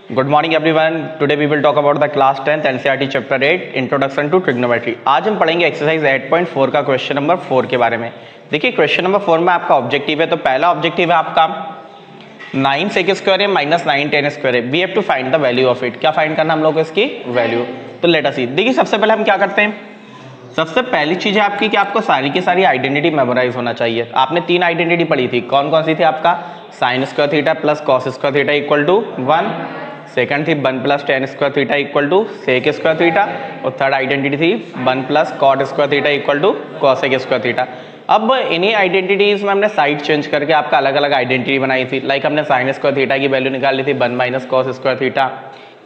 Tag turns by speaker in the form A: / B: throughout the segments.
A: Good morning everyone. Today we will talk about the class 10th NCERT chapter 8 introduction to trigonometry. आज हम पढ़ेंगे exercise 8.4 का question number 4 के बारे में। देखिए क्वेश्चन नंबर 4 में आपका ऑब्जेक्टिव है, तो पहला ऑब्जेक्टिव है आपका 9 सेक स्क्वायर है माइनस 9 10 स्क्वायर है। We have to find the value of it. क्या फाइंड करना हम लोग को इसकी वैल्यू। तो लेट अस सी। देखिए सबसे पहले हम क्या करते हैं, सबसे पहली चीज है आपकी कि आपको सारी की सारी आइडेंटिटी मेमोराइज होना चाहिए। आपने 3 आइडेंटिटी पढ़ी थी, कौन कौन सी थी आपका sine square theta plus cos square theta equal to 1, second थी 1 plus tan square theta equal to sec square theta, और थर्ड आइडेंटिटी थी 1 plus cot square theta equal to cosec square theta. अब इन्हीं आइडेंटिटीज में हमने side change करके आपका अलग अलग आइडेंटिटी बनाई थी। लाइक हमने साइन स्क्वायर थीटा की वैल्यू निकाली थी 1 minus cos square theta,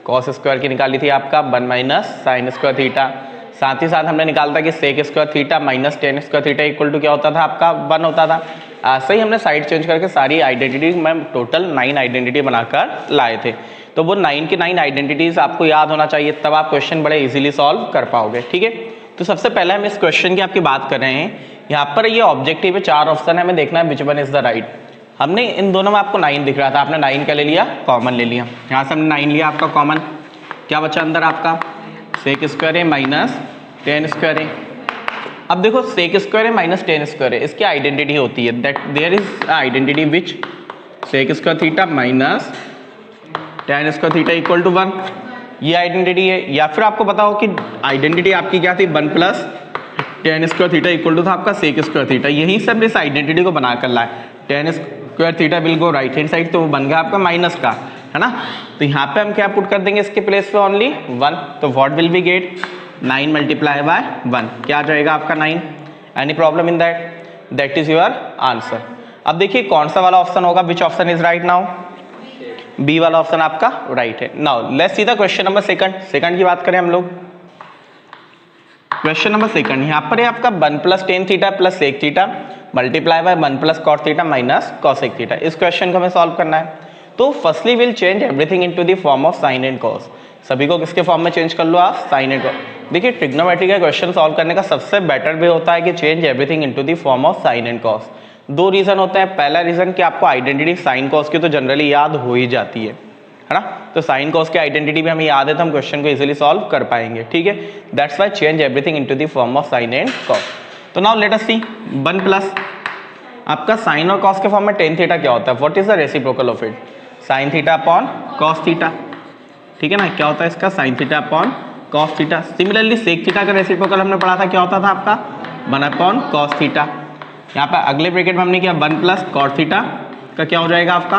A: cos square की निकाली थी आपका 1 माइनस साइन स्क्वायर थीटा। साथ ही साथ हमने निकाला था कि sec square theta minus tan square theta equal to क्या होता था आपका 1 होता था। ऐसे ही हमने साइड चेंज करके सारी आइडेंटिटी में टोटल 9 आइडेंटिटी बनाकर लाए थे। तो वो 9 की 9 आइडेंटिटीज आपको याद होना चाहिए, तब आप क्वेश्चन बड़े इजीली सॉल्व कर पाओगे। ठीक है, तो सबसे पहले हम इस क्वेश्चन की आपकी बात कर रहे हैं। यहाँ पर ये ऑब्जेक्टिव है, 4 ऑप्शन है, हमें देखना है which one is the right. हमने इन दोनों में आपको 9 दिख रहा था, आपने 9 का ले लिया, कॉमन ले लिया। यहाँ से हमने 9 लिया आपका कॉमन, क्या बचा अंदर आपका सेक स्क्वायर है माइनस टेन स्क्वायर है। अब देखो सेक स्क्वायर है माइनस टेन स्क्वायर है, इसकी आइडेंटिटी होती है that there is identity which sec square theta minus tan square theta equal to 1, ये आइडेंटिटी है। या फिर आपको बताओ कि आइडेंटिटी आपकी क्या थी 1 plus tan square theta equal to था आपका सेक स्क्वायर थीटा। यही सब इस आइडेंटिटी को बनाकर लाए। Ten square theta will go right hand side, तो वो बन गया आपका माइनस का, है ना। तो यहाँ पे हम क्या पुट कर देंगे इसके प्लेस पे ओनली 1, तो what will be get 9 multiply by 1, क्या आ जाएगा आपका 9। Any problem in that, that is your answer. अब देखिए कौन सा वाला ऑप्शन होगा, which option is right now, B वाला ऑप्शन आपका राइट है। Now let's see the question number second की बात करें हम लोग। क्वेश्चन नंबर सेकंड, यहाँ पर है आपका 1 plus tan theta plus sec theta multiply by 1 plus cot theta minus cosec theta. इस क्वेश्चन को हमें सॉल्व करना है। तो firstly will change everything into the form of sine and cos. सभी को किसके फॉर्म में चेंज कर लो आप, साइन एंड कॉस। देखिए ट्रिग्नोमेट्री का क्वेश्चन सॉल्व करने का सबसे बेटर वे होता है कि change everything into the form of sine and cos. 2 reason होते हैं। पहला रीजन कि आपको आइडेंटिटी साइन कॉस की तो जनरली याद हो ही जाती है ना। तो साइन कॉस की आइडेंटिटी भी हमें याद है, तो हम क्वेश्चन को इजीली सॉल्व कर पाएंगे। ठीक है, that's why change everything into the form of sine and cos. तो now let us see 1 plus आपका साइन और कॉस के फॉर्म में टेन थीटा क्या होता है, what is the reciprocal of it, sine theta upon cos theta. ठीक है ना, क्या होता है इसका sine theta upon cos theta. Similarly sec theta का रेसिप्रोकल हमने पढ़ा था, क्या होता था आपका 1 अपॉन कॉस थीटा। यहाँ पर अगले ब्रैकेट में हमने किया 1 प्लस कॉट थीटा का क्या हो जाएगा आपका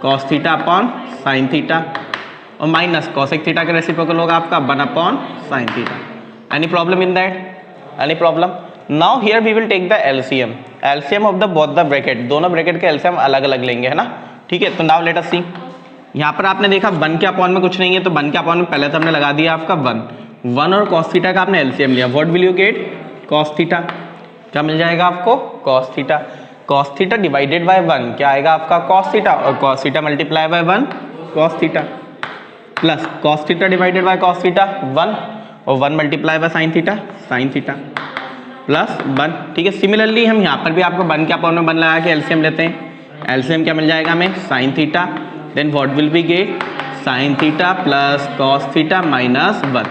A: cos theta upon sine theta, और माइनस कॉसेक थीटा का रेसिप्रोकल होगा आपका 1 upon sine theta. Any problem in that, any problem. Now here we will take the LCM of the both the bracket. दोनों ब्रैकेट के LCM अलग अलग लेंगे, है ना। ठीक है, तो नाउ लेट अस सी। यहाँ पर आपने देखा 1 के अपॉन में कुछ नहीं है, तो 1 के अपॉन में पहले तो हमने लगा दिया आपका 1 और कॉस थीटा का आपने एलसीएम लिया, what will you gate cos theta, क्या मिल जाएगा आपको cos theta. Cos theta divided by 1 क्या आएगा आपका कॉस थीटा, और cos theta multiply by 1 cos theta, plus cos theta divided by cos theta 1, और 1 multiply by sine theta plus 1। ठीक है, सिमिलरली हम यहाँ पर भी आपको 1 के अपॉन में 1 लगा के एलसीएम लेते हैं। एलसीएम क्या मिल जाएगा हमें sine theta, then what will be get sine theta plus cos theta minus 1।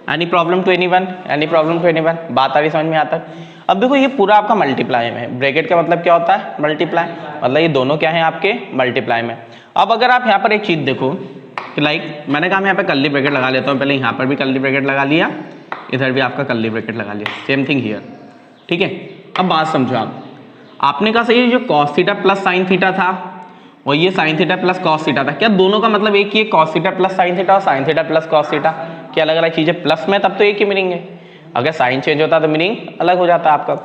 A: Any problem to anyone, any problem to anyone, बात आ रही समझ में आता है। अब देखो ये पूरा आपका मल्टीप्लाई में है, ब्रैकेट का मतलब क्या होता है मल्टीप्लाई, मतलब ये दोनों क्या है आपके मल्टीप्लाई में। अब अगर आप यहाँ पर एक चीज देखो कि लाइक मैंने कहा मैं यहाँ पे कर्ली ब्रैकेट लगा लेता हूँ, पहले यहाँ पर भी कर्ली ब्रैकेट लगा लिया, इधर भी आपका कर्ली ब्रैकेट लगा लिया, सेम थिंग हियर। ठीक है, अब बात समझो आपने कहा सही जो cos theta plus sine theta था और ये sine theta plus cos theta था, क्या दोनों का मतलब एक ही है, cos theta plus sine theta और sine theta plus cos theta, क्या अलग अलग चीजें प्लस में तब तो एक ही मीनिंग है। अगर साइन चेंज होता तो मीनिंग अलग हो जाता आपका।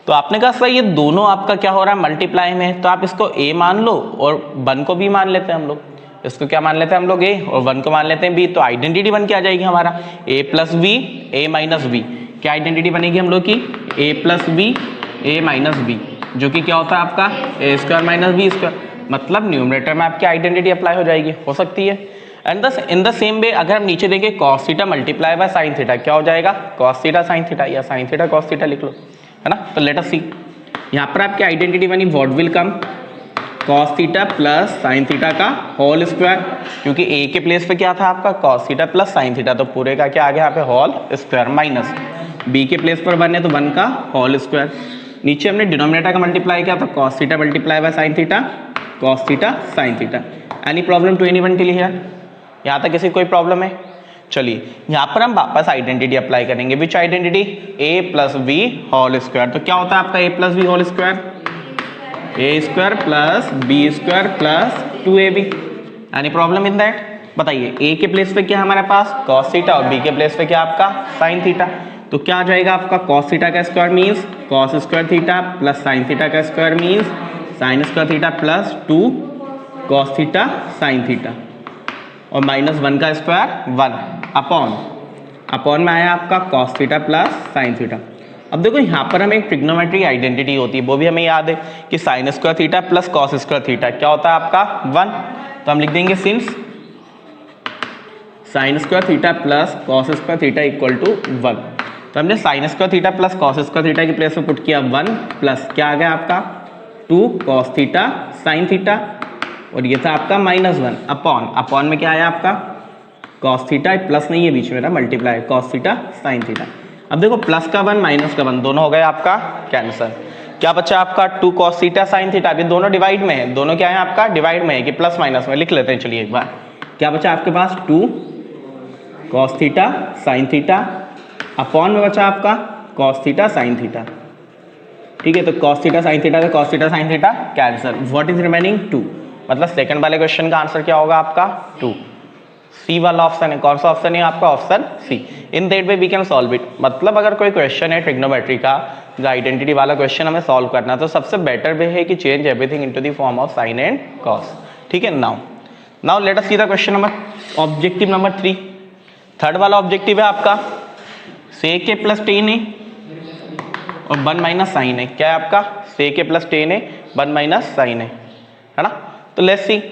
A: तो आपने कहा सर ये दोनों आपका क्या हो रहा है मल्टीप्लाई में, तो आप इसको a मान लो और 1 को भी मान लेते हैं हम लोग। इसको क्या मान लेते हैं हम लोग a और 1 को मान लेते हैं b, तो आइडेंटिटी बन के आ जाएगी हमारा a plus b a minus b। क्या आइडेंटिटी बनेगी हम लोग की a plus b a minus b, जो कि क्या होता है आपका a square minus b square, मतलब न्यूमरेटर में आपकी आइडेंटिटी अप्लाई हो जाएगी, हो सकती है। And in the same way अगर हम नीचे देखें cos theta multiply by sine theta क्या हो जाएगा कॉस थीटा साइन थीटा, या साइन थीटा कॉस थीटा लिख लो, है ना। तो लेट अस सी, यहाँ पर आपकी आइडेंटिटी बनी what will come cos theta plus sine theta का होल स्क्वायर, क्योंकि ए के प्लेस पे क्या था आपका cos theta plus sine theta, तो पूरे का क्या आ गया यहाँ पे होल स्क्वायर, माइनस बी के प्लेस पर 1 है तो 1 का होल स्क्वायर, नीचे हमने डिनोमिनेटर का मल्टीप्लाई किया तो cos theta multiply by sine theta, cos theta sine theta. Any problem to anyone till here? यहाँ तक किसी कोई प्रॉब्लम है? चलिए यहाँ पर हम वापस आइडेंटिटी अप्लाई करेंगे। Which identity? A plus B whole square. तो क्या होता है आपका ए plus B whole square? A square plus B square plus 2ab। Any problem in that? बताइए ए के प्लेस पे क्या हमारे पास cos थीटा और बी के प्लेस पे क्या आपका sin थीटा, तो क्या आ जाएगा आपका cos थीटा का square means cos square theta plus sin theta का square means sin square theta plus 2 cos theta sin theta, और -1 का स्क्वायर 1 अपॉन में आया आपका cos theta plus sin theta. अब देखो यहाँ पर हमें एक ट्रिग्नोमेट्री आइडेंटिटी होती है, वो भी हमें याद है कि sin square theta plus cos square theta क्या होता है आपका 1, तो हम लिख देंगे since sin square theta plus cos square theta equal to 1, तो हमने sin square theta plus cos square theta की प्लेस में पुट किया 1 प्लस क्या आ गया आपका 2 cos थीटा sin थीटा, और ये था आपका -1 अपॉन में क्या आया आपका cos थीटा प्लस नहीं है बीच में ना multiply cos theta sin theta. अब देखो प्लस का 1 माइनस का 1 दोनों हो गए आपका कैंसिल, क्या बचा आपका 2 cos थीटा sin थीटा। अभी दोनों डिवाइड में है, दोनों क्या है आपका डिवाइड में है कि प्लस माइनस में, लिख लेते हैं चलिए एक बार। क्या बचा आपके पास 2 cos theta sin theta upon में बचा आपका cos थीटा sin थीटा, ठीक है। तो cos थीटा sin थीटा तो cos theta sin theta cancel, what is remaining 2, मतलब सेकंड वाले क्वेश्चन का आंसर क्या होगा आपका 2। सी वाला ऑप्शन है, कौन सा ऑप्शन है आपका option C. In that way we can solve it, मतलब अगर कोई क्वेश्चन है ट्रिग्नोमेट्री का जो आइडेंटिटी वाला क्वेश्चन हमें सॉल्व करना तो सबसे बेटर वे है कि change everything into the form of sine and cos, ठीक है। Now let us see the question number objective number 3। Third वाला ऑब्जेक्टिव है आपका सेक के प्लस टेन है और 1 माइनस साइन है, क्या है आपका सेक के प्लस टेन है 1 माइनस साइन है ना। तो लेट्स सी,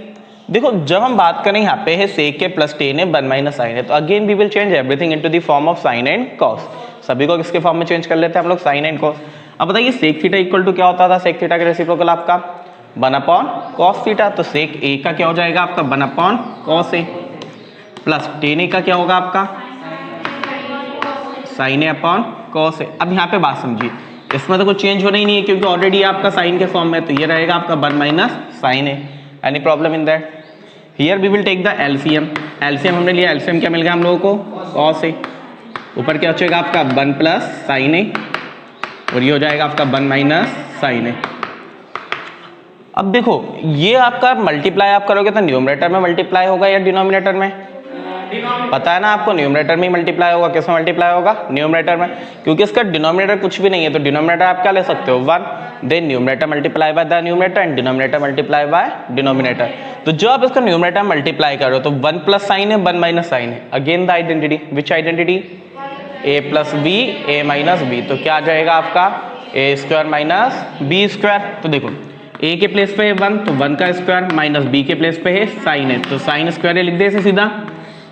A: देखो जब हम बात करें यहाँ पे है सेक के प्लस टेन है 1 माइनस साइन है, तो again we will change everything into the form of sine and cos. सभी को किसके फॉर्म में चेंज कर लेते हैं हम लोग साइन एंड कॉस। अब बताइए सेक थीटा इक्वल टू क्या होता था, सेक थीटा का रेसिप्रोकल आपका 1 अपॉन कॉस थीटा, तो सेक ए का क्या हो जाएगा आपका 1 अपॉन कॉस ए प्लस टेन ए का क्या होगा आपका sine A upon cos A. अब यहाँ पे बात समझिए, इसमें तो कुछ चेंज होना ही नहीं है क्योंकि ऑलरेडी आपका साइन के फॉर्म में, तो ये रहेगा आपका 1 minus sine A. Any problem in that? Here we will take the LCM. LCM हमने लिया, एलसीएम क्या मिल गया हम लोगों को कॉस ए, ऊपर क्या बचेगा आपका 1 प्लस साइन ए और ये हो जाएगा आपका 1 माइनस साइन ए। अब देखो ये आपका मल्टीप्लाई आप करोगे तो न्यूमरेटर में मल्टीप्लाई होगा या डिनोमिनेटर में? पता है ना आपको, न्यूमरेटर में ही मल्टीप्लाई होगा। किसमें मल्टीप्लाई होगा? न्यूमरेटर में, क्योंकि इसका डिनोमिनेटर कुछ भी नहीं है, तो डिनोमिनेटर आप क्या ले सकते हो 1, then numerator multiply by the numerator and denominator multiply by denominator. तो जो आप इसका न्यूमरेटर मल्टीप्लाई करो तो 1 प्लस साइन है 1 माइनस साइन है, again the identity, which identity A plus B A minus B, तो क्या आ जाएगा आपका A square minus B square. तो देखो ए के प्लेस पे है 1 तो 1 का स्क्वायर माइनस बी के प्लेस पे है साइन है, तो साइन स्क्वायर लिख दे इसे सीधा,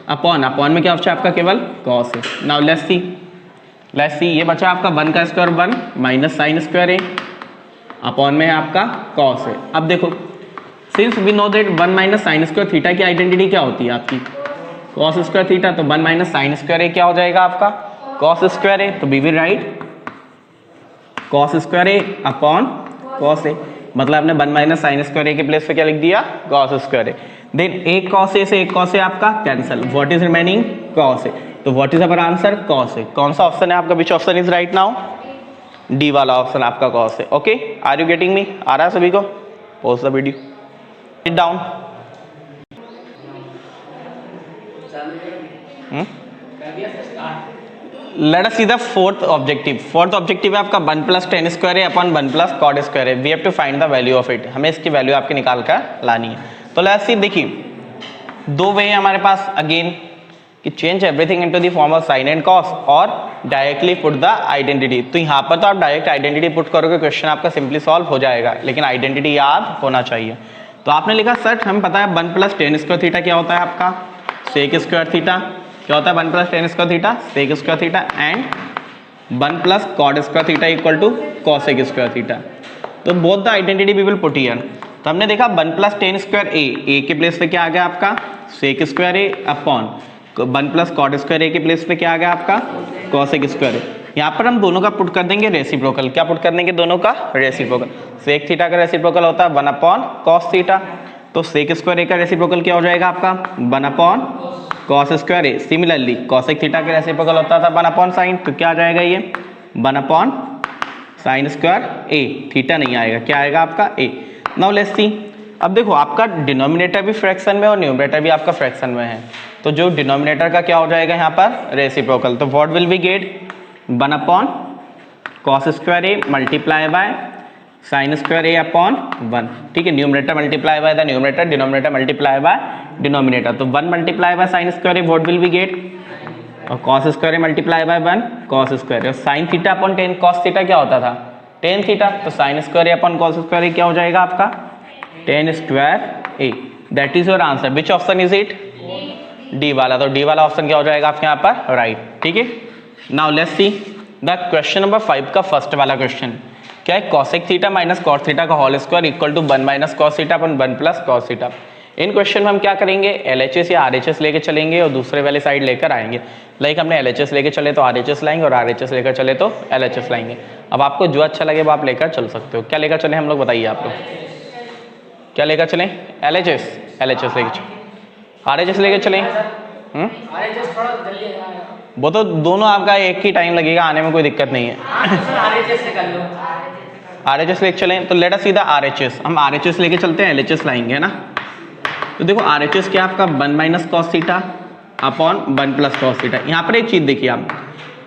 A: अपॉन में क्या बचा आपका केवल कॉस है। नाउ लेट्स सी ये बचा आपका 1 का स्क्वायर 1 माइनस साइन स्क्वायर है, अपॉन में है आपका कॉस है। अब देखो since we know that 1 minus sine square theta की आइडेंटिटी क्या होती है आपकी कॉस स्क्वायर थीटा, तो 1 माइनस साइन स्क्वायर है क्या हो जाएगा आपका कॉस स्क्वायर है, तो we will write cos square है अपॉन कॉस है, मतलब आपने 1 माइनस साइन स्क्वायर ए के प्लेस पे क्या लिख दिया कॉस स्क्वायर है। देन एक कॉस ए से एक कॉस ए आपका cancel, what is remaining cos A, तो what is our answer cos A. कौन सा ऑप्शन है आपका, which option is right now? D वाला ऑप्शन आपका कॉस है। Okay, are you getting me? आ रहा है सभी को? Pause the video, it down. Let us see the fourth objective. Fourth objective है आपका 1 प्लस टेन स्क्वायर है अपॉन 1 प्लस कॉट स्क्वायर है, we have to find the value of it, हमें इसकी वैल्यू आपके निकाल कर लानी है। तो लेट्स सी, देखिए दो वे है हमारे पास अगेन कि change everything into the form of sine and cos और डायरेक्टली पुट द आइडेंटिटी। तो यहाँ पर तो आप डायरेक्ट आइडेंटिटी पुट करोगे क्वेश्चन आपका सिंपली सॉल्व हो जाएगा, लेकिन आइडेंटिटी याद होना चाहिए। तो आपने लिखा सर हमें पता है 1 प्लस टेन स्क्वायर थीटा क्या होता है आपका सेक स्क्वायर थीटा, क्या होता है 1 plus tan square theta sec square theta and 1 plus cot square theta equal to cosec square theta. तो both the identity we will put here. तो हमने देखा 1 प्लस टेन स्क्वायर ए के प्लेस पे क्या आ गया आपका सेक स्क्वायर ए अपॉन 1 प्लस कॉट स्क्वायर ए के प्लेस पे क्या आ गया आपका कॉसेक स्क्वायर ए। यहाँ पर हम दोनों का पुट कर देंगे रेसिप्रोकल। क्या पुट कर देंगे दोनों का रेसिप्रोकल। सेक थीटा का रेसिप्रोकल होता है 1 अपॉन कॉस थीटा, तो सेक स्क्वायर ए का रेसिप्रोकल क्या हो जाएगा आपका 1 upon cos square A. Similarly cosec theta का रेसिप्रोकल होता था 1 अपॉन साइन, तो क्या आ जाएगा ये 1 अपॉन साइन स्क्वायर ए। थीटा नहीं आएगा, क्या आएगा आपका ए। नाउ लेट्स सी, अब देखो आपका डिनोमिनेटर भी फ्रैक्शन में और न्यूमरेटर भी आपका फ्रैक्शन में है, तो जो डिनोमिनेटर का क्या हो जाएगा यहाँ पर रेसिप्रोकल, तो what will be get 1 upon cos square A multiply by sine square A upon 1। ठीक है, numerator multiply by the numerator, denominator multiply by denominator, तो 1 multiply by sine square A what will be get, और cos square A multiply by 1 cos square A. Sine theta upon tan cos theta क्या होता था tan theta, तो sine square A upon cos square a क्या हो जाएगा आपका ten square A. That is your answer. Which option is it, D वाला, तो डी वाला ऑप्शन क्या हो जाएगा आपके यहाँ पर राइट। ठीक है, now let's see the question number 5 का फर्स्ट वाला क्वेश्चन क्या है, cosec theta minus cos theta का whole square equal to 1 minus cos theta upon 1 plus cos theta. इन क्वेश्चन में हम क्या करेंगे, LHS या RHS लेके चलेंगे और दूसरे वाले साइड लेकर आएंगे। लाइक हमने LHS लेके चले तो RHS लाएंगे और RHS लेकर चले तो LHS लाएंगे। अब आपको जो अच्छा लगे वो आप लेकर चल सकते हो। क्या लेकर चले हम लोग बताइए आप लोग, क्या लेकर चलें, LHS लेके चले, RHS लेके चलें। वो तो दोनों आपका एक ही टाइम लगेगा आने में, कोई दिक्कत नहीं है। RHS लेके चलें, तो let us see the RHS। हम RHS लेके चलते हैं, LHS लाएंगे है ना। तो देखो RHS क्या आपका 1 minus cos theta upon 1 plus cos theta. यहाँ पर एक चीज देखिए आप,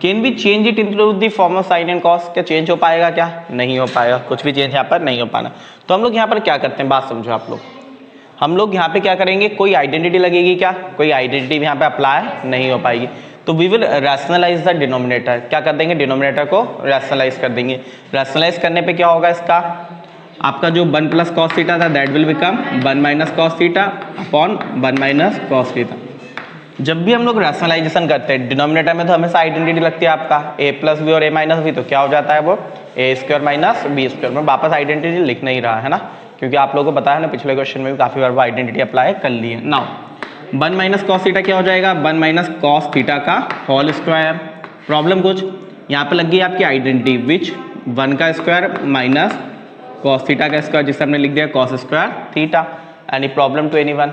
A: can be change it into the form of sine and cos, क्या चेंज हो पाएगा, क्या नहीं हो पाएगा, कुछ भी चेंज यहाँ पर नहीं हो पाना। तो हम लोग यहाँ पर क्या करते हैं, बात समझो आप लोग, हम लोग यहाँ पे क्या करेंगे, कोई आइडेंटिटी लगेगी, क्या कोई आइडेंटिटी यहाँ पे अप्लाई नहीं हो पाएगी, तो we will rationalise the denominator. क्या कर देंगे, डिनोमिनेटर को रैशनलाइज कर देंगे। रैशनलाइज करने पे क्या होगा, इसका आपका जो 1 प्लस कॉस थीटा था that will become 1 minus cos theta upon 1 minus cos theta. जब भी हम लोग रैशनलाइजेशन करते हैं डिनोमिनेटर में तो हमेशा आइडेंटिटी लगती है आपका a प्लस बी और a माइनस बी, तो क्या हो जाता है वो a square minus B square. मैं वापस आइडेंटिटी लिख नहीं रहा है ना, क्योंकि आप लोगों को पता है ना पिछले क्वेश्चन में भी काफी बार वो आइडेंटिटी अप्लाई कर ली है। नाउ 1 माइनस कॉस थीटा क्या हो जाएगा, 1 माइनस कॉस थीटा का होल स्क्वायर। प्रॉब्लम कुछ यहाँ पे लग गई आपकी आइडेंटिटी विच 1 का स्क्वायर माइनस कॉस थीटा का स्क्वायर, जिसे हमने लिख दिया cos square theta. Any problem to anyone,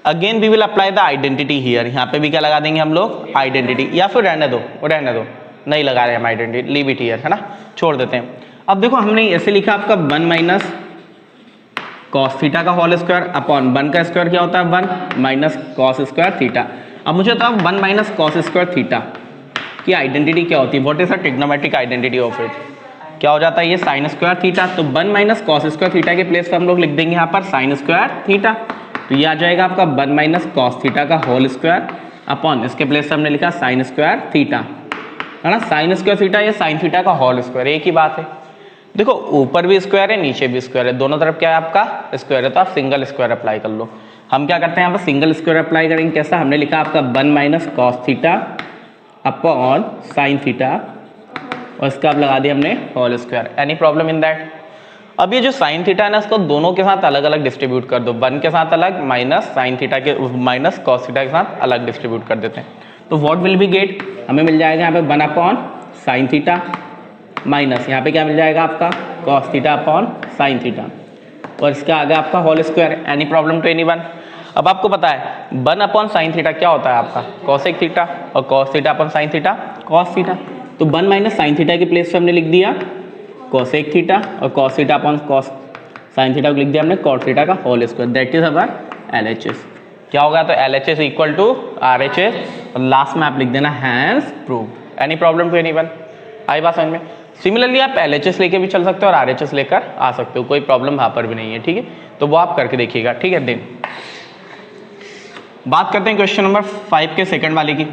A: again we will apply the identity here. यहाँ पे भी क्या लगा देंगे हम लोग आइडेंटिटी, या फिर रहने दो नहीं लगा रहे हम आइडेंटिटी, लीव इट हियर है ना, छोड़ देते हैं। अब देखो हमने ऐसे लिखा आपका 1 माइनस कॉस थीटा का होल स्क्वायर अपॉन 1 का स्क्वायर क्या होता है 1 माइनस कॉस स्क्वायर थीटा। अब मुझे बताओ 1 माइनस कॉस स्क्वायर थीटा की आइडेंटिटी क्या होती है, what is the trigonometric identity of it, क्या हो जाता है ये साइन स्क्वायर थीटा। तो 1 माइनस कॉस स्क्वायर थीटा के प्लेस पे हम लोग लिख देंगे यहाँ पर साइन स्क्वायर थीटा, तो ये आ जाएगा आपका 1 माइनस कॉस थीटा का होल स्क्वायर अपॉन इसके प्लेस पे हमने लिखा साइन स्क्वायर थीटा है ना। साइन स्क्वायर थीटा या साइन थीटा का होल स्क्वायर एक ही बात है। देखो ऊपर भी स्क्वायर है नीचे भी स्क्वायर है, दोनों तरफ क्या है आपका स्क्वायर है, तो आप सिंगल स्क्वायर अप्लाई कर लो। हम क्या करते हैं यहाँ पर सिंगल स्क्वायर अप्लाई करेंगे, कैसा, हमने लिखा आपका 1 minus cos theta upon sine theta और इसका आप लगा दिया हमने whole square. Any problem in that. अब ये जो साइन थीटा है ना इसको दोनों के साथ अलग अलग डिस्ट्रीब्यूट कर दो, 1 के साथ अलग माइनस साइन थीटा के माइनस कॉस थीटा के साथ अलग डिस्ट्रीब्यूट कर देते हैं। तो व्हाट विल बी गेट, हमें मिल जाएगा यहाँ पे 1 अपॉन साइन थीटा माइनस यहाँ पे क्या मिल जाएगा आपका cos theta upon sine theta और इसका आगे आपका whole square. Any problem to anyone. अब आपको पता है 1 अपॉन साइन थीटा क्या होता है आपका कोसेक थीटा और cos theta upon sine theta cos theta. तो 1 माइनस साइन थीटा के प्लेस पे हमने लिख दिया कोसेक थीटा और cos theta upon cos sine theta को लिख दिया हमने कॉट थीटा का whole square. That is our LHS। क्या होगा, तो LHS इक्वल टू RHS और लास्ट में आप लिख देना hence proved. Any problem to anyone, आई बात समझ में। सिमिलरली आप LHS लेके भी चल सकते हो और RHS लेकर आ सकते हो, कोई प्रॉब्लम वहां पर भी नहीं है, ठीक है। तो वो आप करके देखिएगा, ठीक है। देन बात करते हैं क्वेश्चन नंबर 5 के सेकंड वाले की।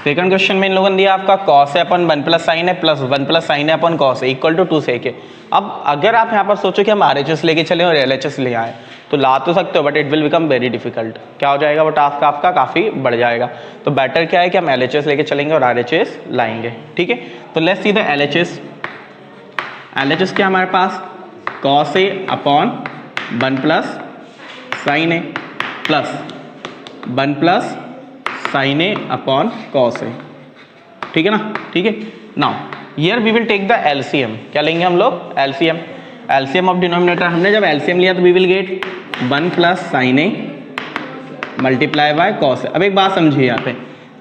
A: सेकंड क्वेश्चन में इन लोगों ने दिया आपका कॉस है अपन 1 प्लस साइन है प्लस 1 प्लस साइन है अपन कॉस है इक्वल टू 2 सेक है। अब अगर आप यहाँ पर सोचो कि हम RHS लेके चले और LHS ले आए तो ला तो सकते हो, but it will become very difficult. क्या हो जाएगा, वो टास्क आपका काफी बढ़ जाएगा। तो बेटर क्या है कि हम LHS लेके चलेंगे और RHS लाएंगे, ठीक है। तो let's see the LHS। LHS क्या हमारे पास cos A upon 1 plus sine A plus 1 plus sine A upon cos A. ठीक है ना, ठीक है। Now here we will take the LCM. क्या लेंगे हम लोग? एलसीएम। एलसीएम ऑफ डिनोमिनेटर, हमने जब एलसीएम लिया तो we will get 1 plus sine A multiply by cos A. अब एक बात समझिए, यहाँ पे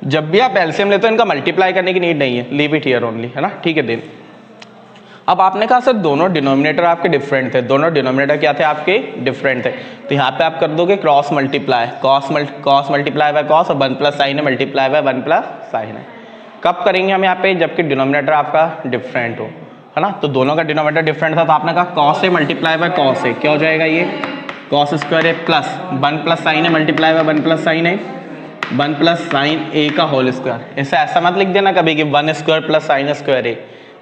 A: जब भी आप एलसीएम लेते हो इनका मल्टीप्लाई करने की नीड नहीं है, लीव इट हियर ओनली, है ना, ठीक है। देन अब आपने कहा सर दोनों डिनोमिनेटर आपके डिफरेंट थे, दोनों डिनोमिनेटर क्या थे आपके? डिफरेंट थे। तो यहाँ पे आप कर दोगे cross multiply, cos multiply by cos और 1 plus sine A multiply by 1 plus sine A. कब करेंगे हम यहाँ पे? जबकि डिनोमिनेटर आपका डिफरेंट हो, है ना। तो दोनों का डिनोमिनेटर डिफरेंट था तो आपने कहा cos A multiply by cos A, क्या हो जाएगा ये? Cos square A plus 1 plus sine A multiply by 1 plus sine A, 1 plus sine ए का होल स्क्वायर। इसे ऐसा मत लिख देना कभी कि 1 स्क्वायर प्लस साइन स्क्वायर ए।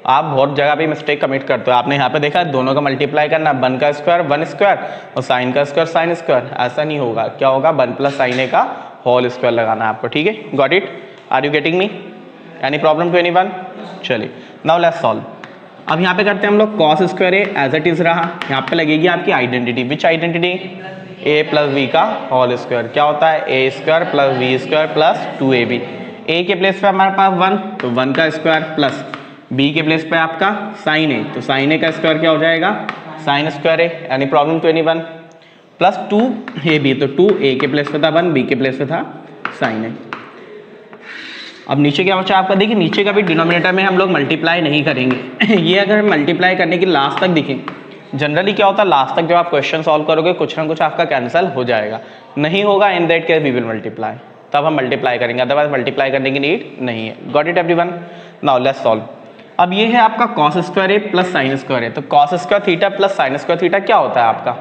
A: आप बहुत जगह पे मिस्टेक कमिट करते हो। आपने यहाँ पे देखा दोनों का मल्टीप्लाई करना, 1 का स्क्वायर 1 स्क्वायर और साइन का स्क्वायर साइन स्क्वायर। ऐसा नहीं होगा, क्या होगा? 1 प्लस साइन ए का होल स्क्वायर लगाना है आपको। ठीक है, got it? Are you getting me? Any problem to anyone? चलिए नाउ लेट्स सॉल्व। अब यहाँ पे करते हैं हम लोग cos square A as it is रहा, यहाँ पे लगेगी आपकी identity. Which identity? A plus B का होल स्क्वायर। क्या होता है? A square plus B square plus 2ab। ए के प्लेस पे हमारे पास 1 तो 1 का स्क्वायर प्लस बी के प्लेस पे आपका साइन ए तो साइन ए का स्क्वायर क्या हो जाएगा? Sine square A. Any problem to anyone? Plus 2ab तो 2 ए के प्लेस पे था 1, बी के प्लेस पे था साइन ए। अब नीचे क्या बचा आपका? देखिए नीचे का भी डिनोमिनेटर में हम लोग मल्टीप्लाई नहीं करेंगे। ये अगर मल्टीप्लाई करने की लास्ट तक देखें, जनरली क्या होता है लास्ट तक जब आप क्वेश्चन सॉल्व करोगे कुछ ना कुछ आपका कैंसिल हो जाएगा। नहीं होगा, in that case we will multiply, तब हम मल्टीप्लाई करेंगे, अदरवाइज मल्टीप्लाई करने की नीड नहीं है। Got it everyone? Now let's solve. अब ये है आपका कॉस स्क्वायर ए प्लस साइन स्क्वायर ए। तो cos square theta plus sign square theta क्या होता है आपका?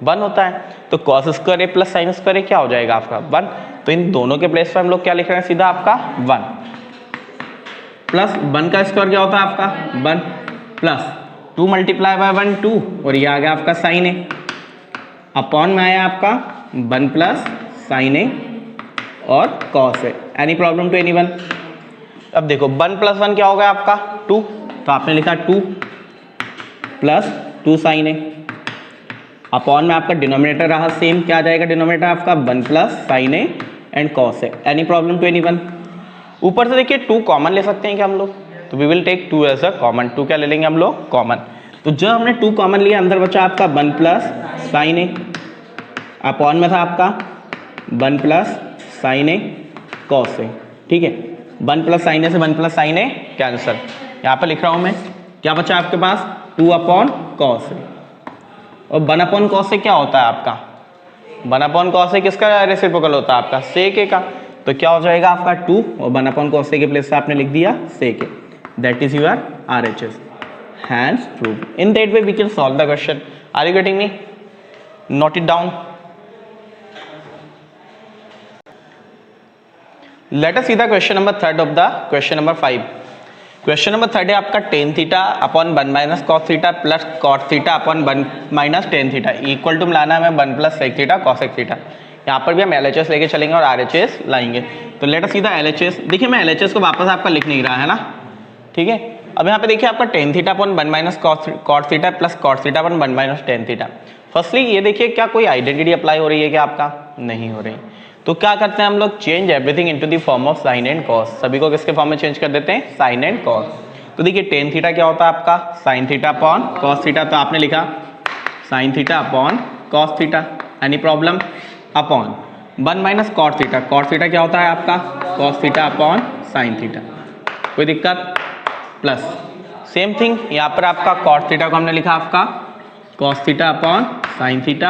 A: 1 होता है। तो cos square A plus sign square a क्या हो जाएगा आपका? 1। तो इन दोनों के प्लेस पर हम लोग क्या लिख रहे हैं? सीधा आपका 1 प्लस 1 का स्क्वायर क्या होता है आपका? 1 प्लस 2 मल्टीप्लाई बाय 1 2 और ये आ गया आपका साइन ए अपॉन में आया आपका 1 प्लस साइन ए और cos A. Any problem to anyone? अब देखो 1 प्लस 1 क्या हो गया आपका? 2। तो आपने लिखा 2 प्लस 2 साइन ए अपॉन में आपका डिनोमिनेटर रहा सेम, क्या आ जाएगा डिनोमिनेटर आपका? 1 plus sine A and cos A. Any problem to anyone? ऊपर से देखिए 2 कॉमन ले सकते हैं क्या हम लोग? तो we will take 2 as a common. 2 क्या ले लेंगे हम लोग? कॉमन। तो जब हमने 2 कॉमन लिया अंदर बचा आपका 1 प्लस साइन ए अपॉन में था आपका 1 plus sine a cos A. ठीक है, 1 प्लस साइन ए से 1 प्लस साइन ए कैंसिल। यहाँ पर लिख रहा हूँ मैं, क्या बचा आपके पास? 2 अपॉन कॉस ए। और 1 अपॉन कॉस ए क्या होता है आपका? 1 अपॉन कॉस ए किसका रेसिप्रोकल होता है आपका? सेक ए का। तो क्या हो जाएगा आपका 2 और 1 अपॉन कॉस ए के प्लेस पे आपने लिख दिया sec A. That is your RHS। Hence proved. In that way we can solve the question. Are you getting me? Note it down. Let us see the question number 3 of the question number 5। Question number 3 है आपका tan theta upon 1 minus cos theta plus cot theta upon 1 minus tan theta equal to मिलाना है 1 plus sec theta cosec theta. यहाँ पर भी हम LHS लेके चलेंगे और RHS लाएंगे। तो let us see the LHS। देखिए मैं LHS को वापस आपका लिख नहीं रहा है ना, ठीक है। अब यहाँ पे देखिए आपका tan theta upon 1 minus cot theta plus cot theta upon 1 minus tan theta. Firstly ये देखिए क्या कोई आइडेंटिटी अप्लाई हो रही है क्या आपका? नहीं हो रही। तो क्या करते हैं हम लोग? Change everything into the form of sine and cos. सभी को किसके फॉर्म में चेंज कर देते हैं? Sine and cos. तो देखिए टेन थीटा क्या होता है आपका? Sine theta upon cos theta. तो आपने लिखा sine theta upon cos theta. Any problem? Upon 1 minus cot theta. Cot theta क्या होता है आपका? Cos theta upon sine theta. कोई दिक्कत? प्लस सेम थिंग यहाँ पर आपका कॉट थीटा को हमने लिखा आपका cos theta upon sine theta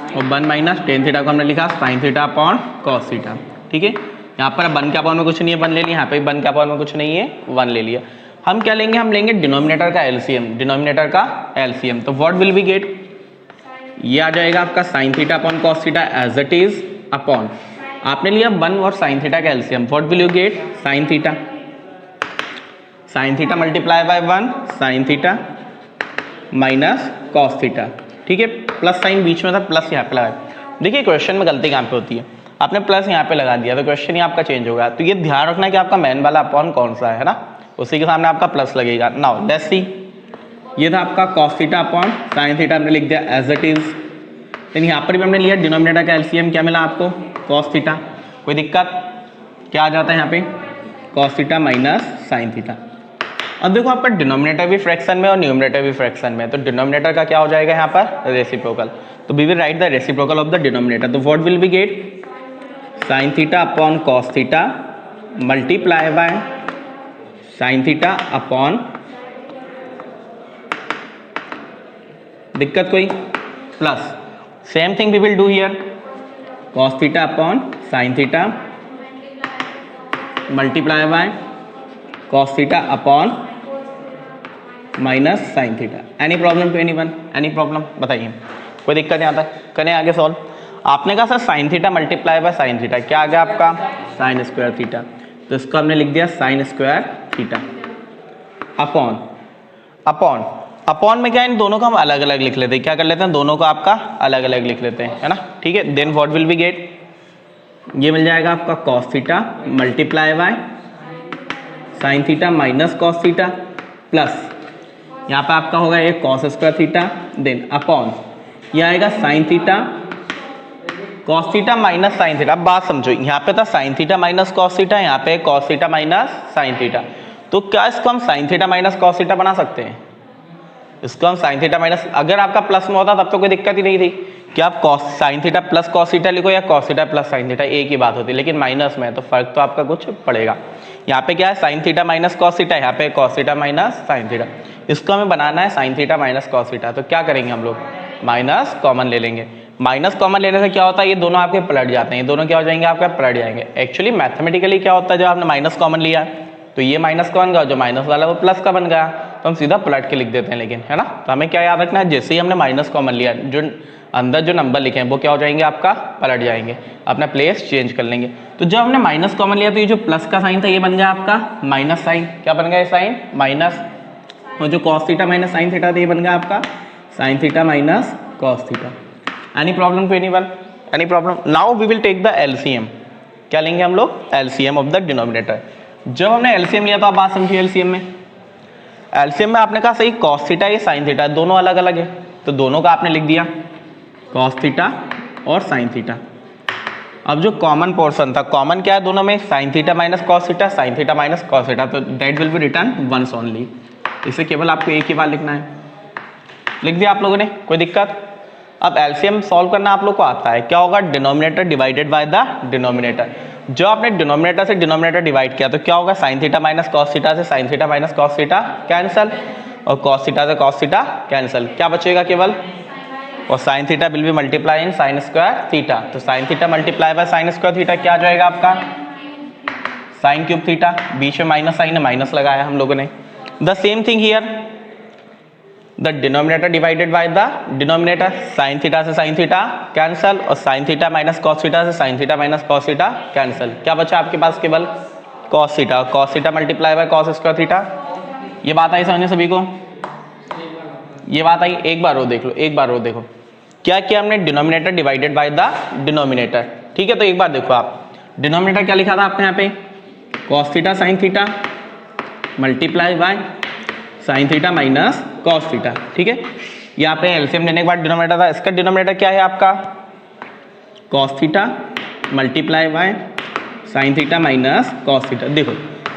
A: और 1 माइनस टेन थीटा को हमने लिखा sine theta upon cos theta. ठीक है, यहाँ पर 1 के अपॉन में कुछ नहीं है 1 ले लिया, यहाँ पे 1 के अपॉन में कुछ नहीं है 1 ले लिया। हम क्या लेंगे? हम लेंगे डिनोमिनेटर का LCM। डिनोमिनेटर का LCM तो व्हाट विल वी गेट? ये आ जाएगा आपका sine theta upon cos theta as it is upon आपने लिया 1 और साइन थीटा का LCM। What will you get? Sine theta. Sine theta multiply by 1 sine theta minus cos theta. ठीक है, प्लस साइन बीच में था, प्लस यहाँ पे लगा। देखिए क्वेश्चन में गलती कहाँ पे होती है, आपने प्लस यहाँ पे लगा दिया तो क्वेश्चन ही आपका चेंज होगा। तो ये ध्यान रखना है कि आपका मेन वाला अपॉन कौन सा है ना, उसी के सामने आपका प्लस लगेगा। नाउ लेट्स सी ये था आपका cos theta upon sin theta, हमने लिख दिया एज इट इज। देन यहाँ पर भी हमने लिया डिनोमिनेटर का एलसीएम, क्या मिला आपको cos थीटा। कोई दिक्कत, क्या आ जाता है यहाँ पे cos theta minus sin theta. अब देखो आपका डिनोमिनेटर भी फ्रैक्शन में और न्यूमरेटर भी फ्रैक्शन में है, तो डिनोमिनेटर का क्या हो जाएगा यहाँ पर रेसिप्रोकल, तो we will write the reciprocal of the denominator. तो what will be get sin theta upon cos theta multiply by sin theta upon, दिक्कत कोई, plus same thing we will do here cos theta upon sin theta multiply by cos theta upon minus sine theta. Any problem to anyone, any problem बताइए, कोई दिक्कत यहाँ तक, करें आगे solve. आपने कहा sir sign theta multiply by sine theta, क्या आ गया आपका साइन स्क्वायर थीटा, तो इसको हमने लिख दिया sign square theta upon, upon upon में क्या है, इन दोनों को हम अलग अलग लिख लेते हैं, क्या कर लेते हैं दोनों को आपका अलग अलग लिख लेते हैं, है ना, ठीक है। Then what will be get, ये मिल जाएगा आपका cos theta multiply by sine theta minus cos theta plus यहाँ पे आपका होगा ये cos square theta, then upon ये आएगा sine theta cos theta minus sine theta. अब बात समझो, यहाँ पे था sine theta minus cos theta, यहाँ पे cos theta minus sine theta, तो क्या इसको हम sine theta minus cos theta बना सकते हैं, इसको हम साइन थीटा माइनस, अगर आपका प्लस में होता तब तो कोई दिक्कत ही नहीं थी कि आप cos sine theta plus cos theta लिखो या cos theta plus sine theta, एक ही बात होती, लेकिन माइनस में है तो फर्क तो आपका कुछ पड़ेगा। यहाँ पे क्या है sine theta minus cos theta, यहाँ पे cos theta minus sine theta, इसको हमें बनाना है sine theta minus cos theta, तो क्या करेंगे हम लोग माइनस कॉमन ले लेंगे। माइनस कॉमन लेने से क्या होता है, ये दोनों आपके पलट जाते हैं, ये दोनों क्या हो जाएंगे आपका पलट जाएंगे। एक्चुअली मैथमेटिकली क्या होता है, जब आपने माइनस कॉमन लिया तो ये माइनस का बन गया, जो माइनस वाला वो प्लस का बन गया, तो हम सीधा पलट के लिख देते हैं, लेकिन है ना। तो हमें क्या याद रखना है, जैसे ही हमने माइनस कॉमन लिया, जो अंदर जो नंबर लिखे हैं वो क्या हो जाएंगे आपका पलट जाएंगे, अपना प्लेस चेंज कर लेंगे। तो जब हमने माइनस कॉमन लिया तो ये जो प्लस का साइन था ये बन गया आपका माइनस साइन, क्या बन गया ये साइन माइनस, और जो cos theta minus sine theta था ये बन गया आपका sine theta minus cos theta. Any problem to anyone, any problem. Now we will take the LCM, क्या लेंगे हम लोग एलसीएम ऑफ द डिनोमिनेटर। जब हमने एलसीएम लिया तो आप बात समझिए, एलसीएम में आपने कहा सही कॉस थीटा ये साइन थीटा दोनों अलग अलग है, तो दोनों का आपने लिख दिया कॉस थीटा और साइन थीटा। अब जो कॉमन पोर्शन था, कॉमन क्या है दोनों में, sine theta minus cos theta, sine theta minus cos theta, तो that will be written once only, इसे केवल आपको एक ही बार लिखना है, लिख दिया आप लोगों ने, कोई दिक्कत। अब एलसीएम सॉल्व करना आप लोग को आता है, क्या होगा denominator divided by the denominator. जो आपने डिनोमिनेटर से डिनोमिनेटर डिवाइड किया तो क्या होगा sine theta minus cos theta से sine theta minus cos theta cancel, और कॉस थीटा से कॉस थीटा कैंसल, क्या बचेगा केवल, और sine theta will be multiply in sine square theta, तो sine theta multiply by sine square theta क्या आ जाएगा आपका साइन क्यूब थीटा, बीच में माइनस साइन है माइनस लगाया हम लोगों ने। The same thing here, the denominator divided by the denominator, sine theta से साइन थीटा कैंसल, और sine theta minus cos theta से sine theta minus cos theta cancel, क्या बचा आपके पास केवल cos theta multiply by cos square theta. ये बात आई समझने सभी को, ये बात आई, एक बार वो देख लो, एक बार वो देखो क्या किया हमने, denominator divided by the denominator, ठीक है। तो एक बार देखो आप डिनोमिनेटर क्या लिखा था आपने यहाँ पे cos theta sine theta multiply by sine theta minus cos theta, ठीक है। यहाँ पे एलसीएम लेने के बाद डिनोमिनेटर था, इसका डिनोमिनेटर क्या है आपका cos theta multiply by sine theta minus cos theta. देखो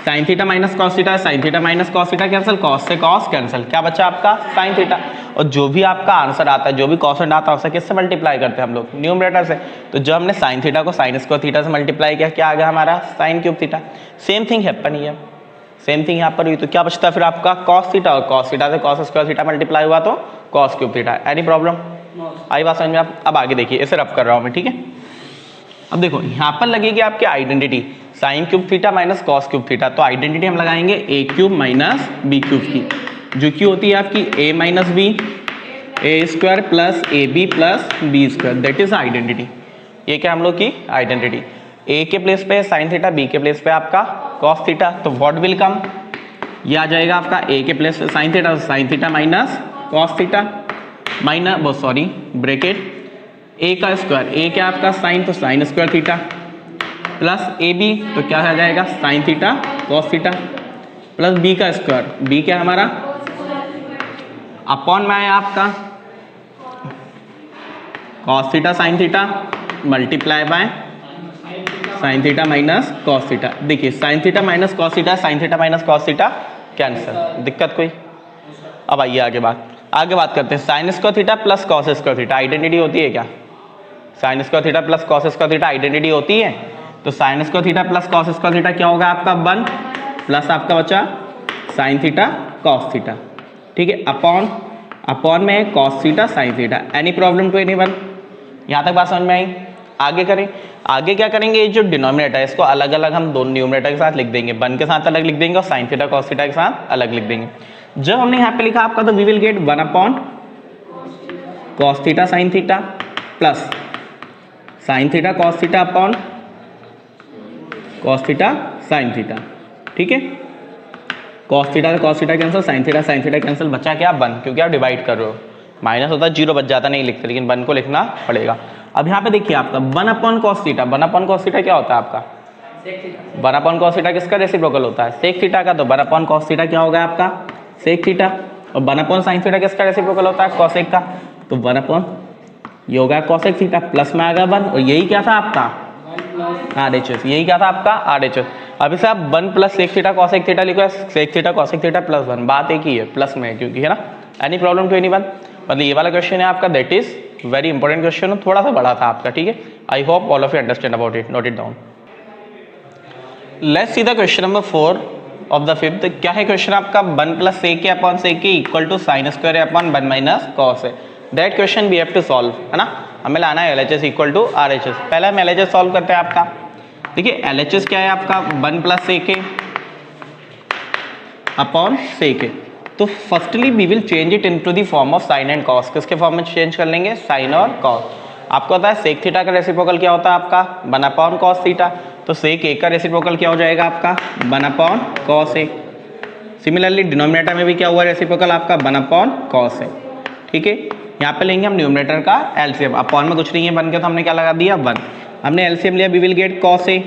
A: sine theta minus cos theta, sine theta minus cos theta cancel, cos से कॉस कैंसिल, क्या बचा आपका साइन थीटा। और जो भी आपका आंसर आता है, जो भी क्वेश्चन आता है उसे किससे मल्टीप्लाई करते हैं हम लोग न्यूमरेटर से। तो जब हमने साइन थीटा को साइन स्क्वायर थीटा से मल्टीप्लाई किया, क्या आ गया हमारा sine cube theta. Same thing happen here, same thing यहाँ पर हुई, तो क्या बचता है फिर आपका कॉस थीटा, और कॉस थीटा से कॉस स्क्वायर थीटा मल्टीप्लाई हुआ तो cos cube theta. Any problem, आई बात समझ में आप। अब आगे देखिए, इसे रफ कर रहा हूँ मैं, ठीक है। अब देखो यहाँ पर लगेगी आपकी identity sine cube theta minus cos cube theta, तो आइडेंटिटी हम लगाएंगे A cube minus B cube की, जो कि होती है आपकी A minus B, A square plus A B plus B square, that is identity. ये क्या हम लोग की आइडेंटिटी, ए के प्लेस पे साइन थीटा, बी के प्लेस पे आपका कॉस थीटा, तो व्हाट विल कम, ये आ जाएगा आपका ए के प्लेस पे sine theta minus cos theta minus वो सॉरी ब्रैकेट ए का स्क्वायर, ए क्या आपका साइन, तो साइन स्क्वायर थीटा प्लस ए बी, तो क्या आ जाएगा sine theta cos theta plus B का स्क्वायर, बी क्या हमारा अपॉन में आया आपका cos theta sine theta multiply by sine theta minus cos theta. देखिए sine theta minus cos theta, sine theta minus cos theta cancel, दिक्कत कोई? अब आइए आगे बात करते हैं। Sine square theta plus cos square theta identity होती है क्या? Sine square theta plus cos square theta identity होती है। तो sine square theta plus cos square theta क्या होगा आपका 1 प्लस आपका बचा साइन थीटा कॉस थीटा, ठीक है, अपॉन में cos theta sine theta. Any problem to anyone? यहाँ तक बात समझ में आई? आगे करें, आगे क्या करेंगे, जो डिनोमिनेटर है इसको अलग अलग हम दोनों न्यूमरेटर के साथ लिख देंगे, 1 के साथ अलग लिख देंगे और साइन थीटा कॉस थीटा के साथ अलग लिख देंगे। जब हमने यहाँ पे लिखा आपका तो we will get 1 upon cos theta sine theta plus sine theta cos theta upon cos theta sine theta, ठीक है। Cos theta cancel, sine theta cancel, बचा क्या 1, क्योंकि आप डिवाइड कर रहे हो, माइनस होता है 0 बच जाता, नहीं लिखते, लेकिन 1 को लिखना पड़ेगा। अब यहाँ पे देखिए आपका 1 upon cos theta, 1 upon cos theta क्या होता है आपका 1 अपॉन कॉस थीटा किसका रेसिप्रोकल होता है? सेक थीटा का। तो 1 अपॉन कॉस थीटा क्या होगा आपका सेक थीटा, और 1 अपॉन साइन थीटा किसका रेसिप्रोकल होता है? कॉसेक का। तो 1 अपॉन ये होगा कॉसेक थीटा, प्लस में आ गया 1, और यही क्या था आपका RHS, यही क्या था आपका RHS। अब इसे आप 1 plus sec theta cosec theta लिखो, sec theta cosec theta plus 1, बात एक ही है, प्लस में है क्योंकि, है ना। Any problem to anyone? मतलब ये वाला क्वेश्चन है आपका, that is very important question, थोड़ा सा बड़ा था आपका, ठीक है। I hope all of you understand about it, note it down. Let's see the question number 4 of the fifth. क्या है क्वेश्चन आपका 1 plus sec a upon sec a equal to sine square A upon 1 minus cos a. That question we have to solve, है ना। हमें लाना है LHS equal to RHS। पहले हम LHS सॉल्व करते हैं आपका। देखिए LHS क्या है आपका 1 plus sec a upon sec a. तो firstly we will change it into the form of sine and cos. किसके फॉर्म में चेंज कर लेंगे? साइन और कॉस। आपको पता है सेक थीटा का रेसिप्रोकल क्या होता है आपका 1 अपॉन कॉस थीटा, तो सेक ए का रेसिप्रोकल क्या हो जाएगा आपका 1 upon cos A. Similarly denominator में भी क्या हुआ रेसिप्रोकल आपका 1 अपॉन कॉस ए, ठीक है। यहाँ पे लेंगे हम न्यूमरेटर का एलसीएम, अपॉन में कुछ नहीं है 1 के, तो हमने क्या लगा दिया 1। हमने एलसीएम लिया, वी विल गेट कॉस ए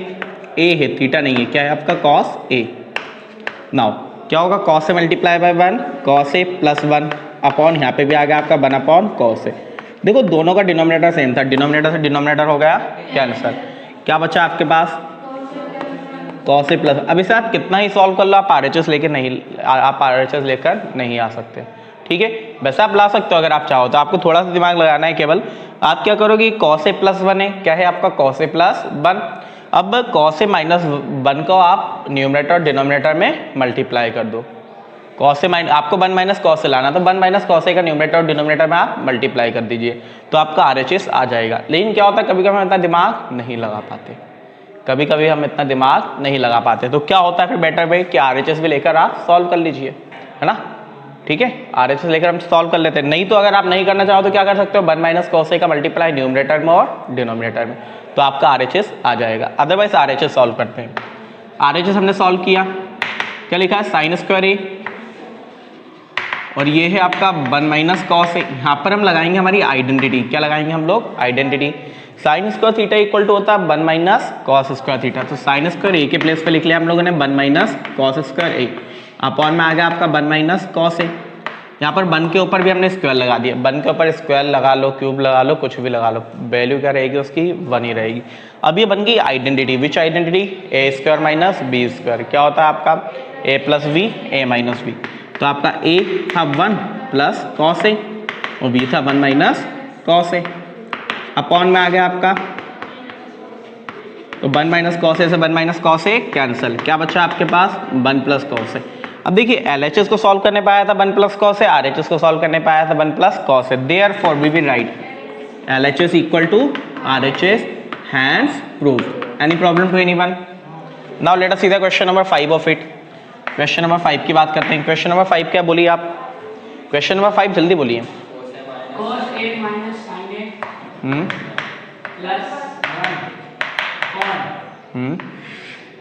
A: है, थीटा नहीं है, क्या है आपका कॉस ए। नाउ क्या होगा कॉस से multiply by 1, cos A plus 1 upon यहाँ पे भी आ गया आपका 1 अपॉन कॉस ए। देखो दोनों का डिनोमिनेटर सेम था, डिनोमिनेटर से डिनोमिनेटर हो गया कैंसिल, क्या बचा आपके पास कॉस ए प्लस। अब इसे आप कितना ही सॉल्व कर लो, आप RHS लेकर नहीं आ सकते, ठीक है। वैसे आप ला सकते हो अगर आप चाहो तो, आपको थोड़ा सा दिमाग लगाना है केवल। आप क्या करोगे, कॉस ए प्लस 1 है, क्या है आपका कॉस ए प्लस 1। अब कॉस ए माइनस 1 को आप न्यूमरेटर और डिनोमिनेटर में मल्टीप्लाई कर दो। कॉस से आपको 1 माइनस कॉस से लाना, तो 1 माइनस कॉस ए का न्यूमरेटर और डिनोमिनेटर में आप मल्टीप्लाई कर दीजिए, तो आपका RHS आ जाएगा। लेकिन क्या होता है कभी कभी हम इतना दिमाग नहीं लगा पाते, तो क्या होता है फिर बेटर वे कि RHS भी लेकर आप सॉल्व कर लीजिए, है ना, ठीक है। RHS लेकर हम सॉल्व कर लेते हैं। नहीं तो अगर आप नहीं करना चाहो तो क्या कर सकते हो 1 माइनस कॉस ए का मल्टीप्लाई न्यूमरेटर में और डिनोमिनेटर में, तो आपका RHS आ जाएगा। अदरवाइज RHS सॉल्व करते हैं। RHS हमने सॉल्व किया, क्या लिखा है साइन स्क्वायर ए, और ये है आपका 1 माइनस कॉस ए। यहाँ पर हम लगाएंगे हमारी आइडेंटिटी, क्या लगाएंगे हम लोग identity. Sine square theta equal to होता है 1 माइनस कॉस स्क्वायर थीटा, तो साइन स्क्वायर ए के प्लेस पे लिख लिया हम लोगों ने 1 माइनस कॉस स्क्वायर ए, अपॉन में आ गया आपका 1 माइनस कॉस ए। यहाँ पर 1 के ऊपर भी हमने स्क्वायर लगा दिया, 1 के ऊपर स्क्वायर लगा लो, क्यूब लगा लो, कुछ भी लगा लो, वैल्यू क्या रहेगी उसकी 1 ही रहेगी। अब ये बन गई identity, which identity A square minus B square, क्या होता है आपका ए plus B A minus B. तो आपका ए था 1 प्लस कॉस ए और बी था 1 माइनस कॉस ए, अपॉन में आ गया आपका, तो 1 माइनस कॉस ए से 1 माइनस कॉस ए कैंसिल, क्या बचा आपके पास 1 प्लस कॉस ए। अब देखिए LHS को सॉल्व करने पाया था 1 प्लस कॉस ए, RHS को सॉल्व करने पाया था 1 plus cos a. Therefore we will write LHS equal to RHS, hence proved. Any problem to anyone? Now let us see the question number 5 of it. Question number 5 की बात करते हैं। Question number 5 क्या बोलिए आप, क्वेश्चन नंबर 5 जल्दी बोलिए।
B: cos a minus sin a plus 1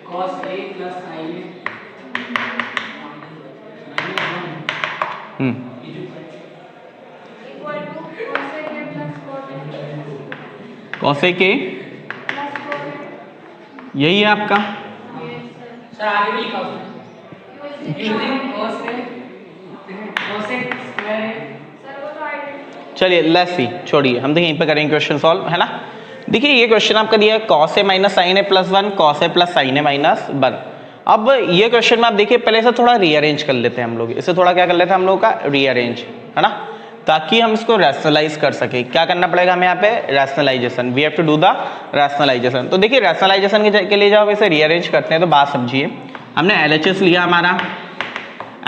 B: cos a plus sin a
C: equal to cosec a plus cot a
A: cosec A,
C: plus cot a।
A: यही है आपका,
C: Yes sir।
B: सर आगे भी लिखा उसमें
C: Using
B: using cos a cosec square a
A: चलिए let's see, छोड़िए हम तो यहीं पे करेंगे क्वेश्चन सॉल्व, है ना। देखिए ये क्वेश्चन आपका दिया है cos a minus sine A plus 1 cos a plus sine A minus 1। अब ये क्वेश्चन में आप देखिए पहले से थोड़ा रीअरेंज कर लेते हैं हम लोग, इसे थोड़ा क्या कर लेते हैं हम लोग का रीअरेंज, है ना, ताकि हम इसको रैशनलाइज कर सके। क्या करना पड़ेगा हमें यहाँ पे, rationalisation, we have to do the rationalisation. तो देखिए रैशनलाइजेशन के लिए जब हम इसे रीअरेंज करते हैं तो बात समझिए, हमने LHS लिया, हमारा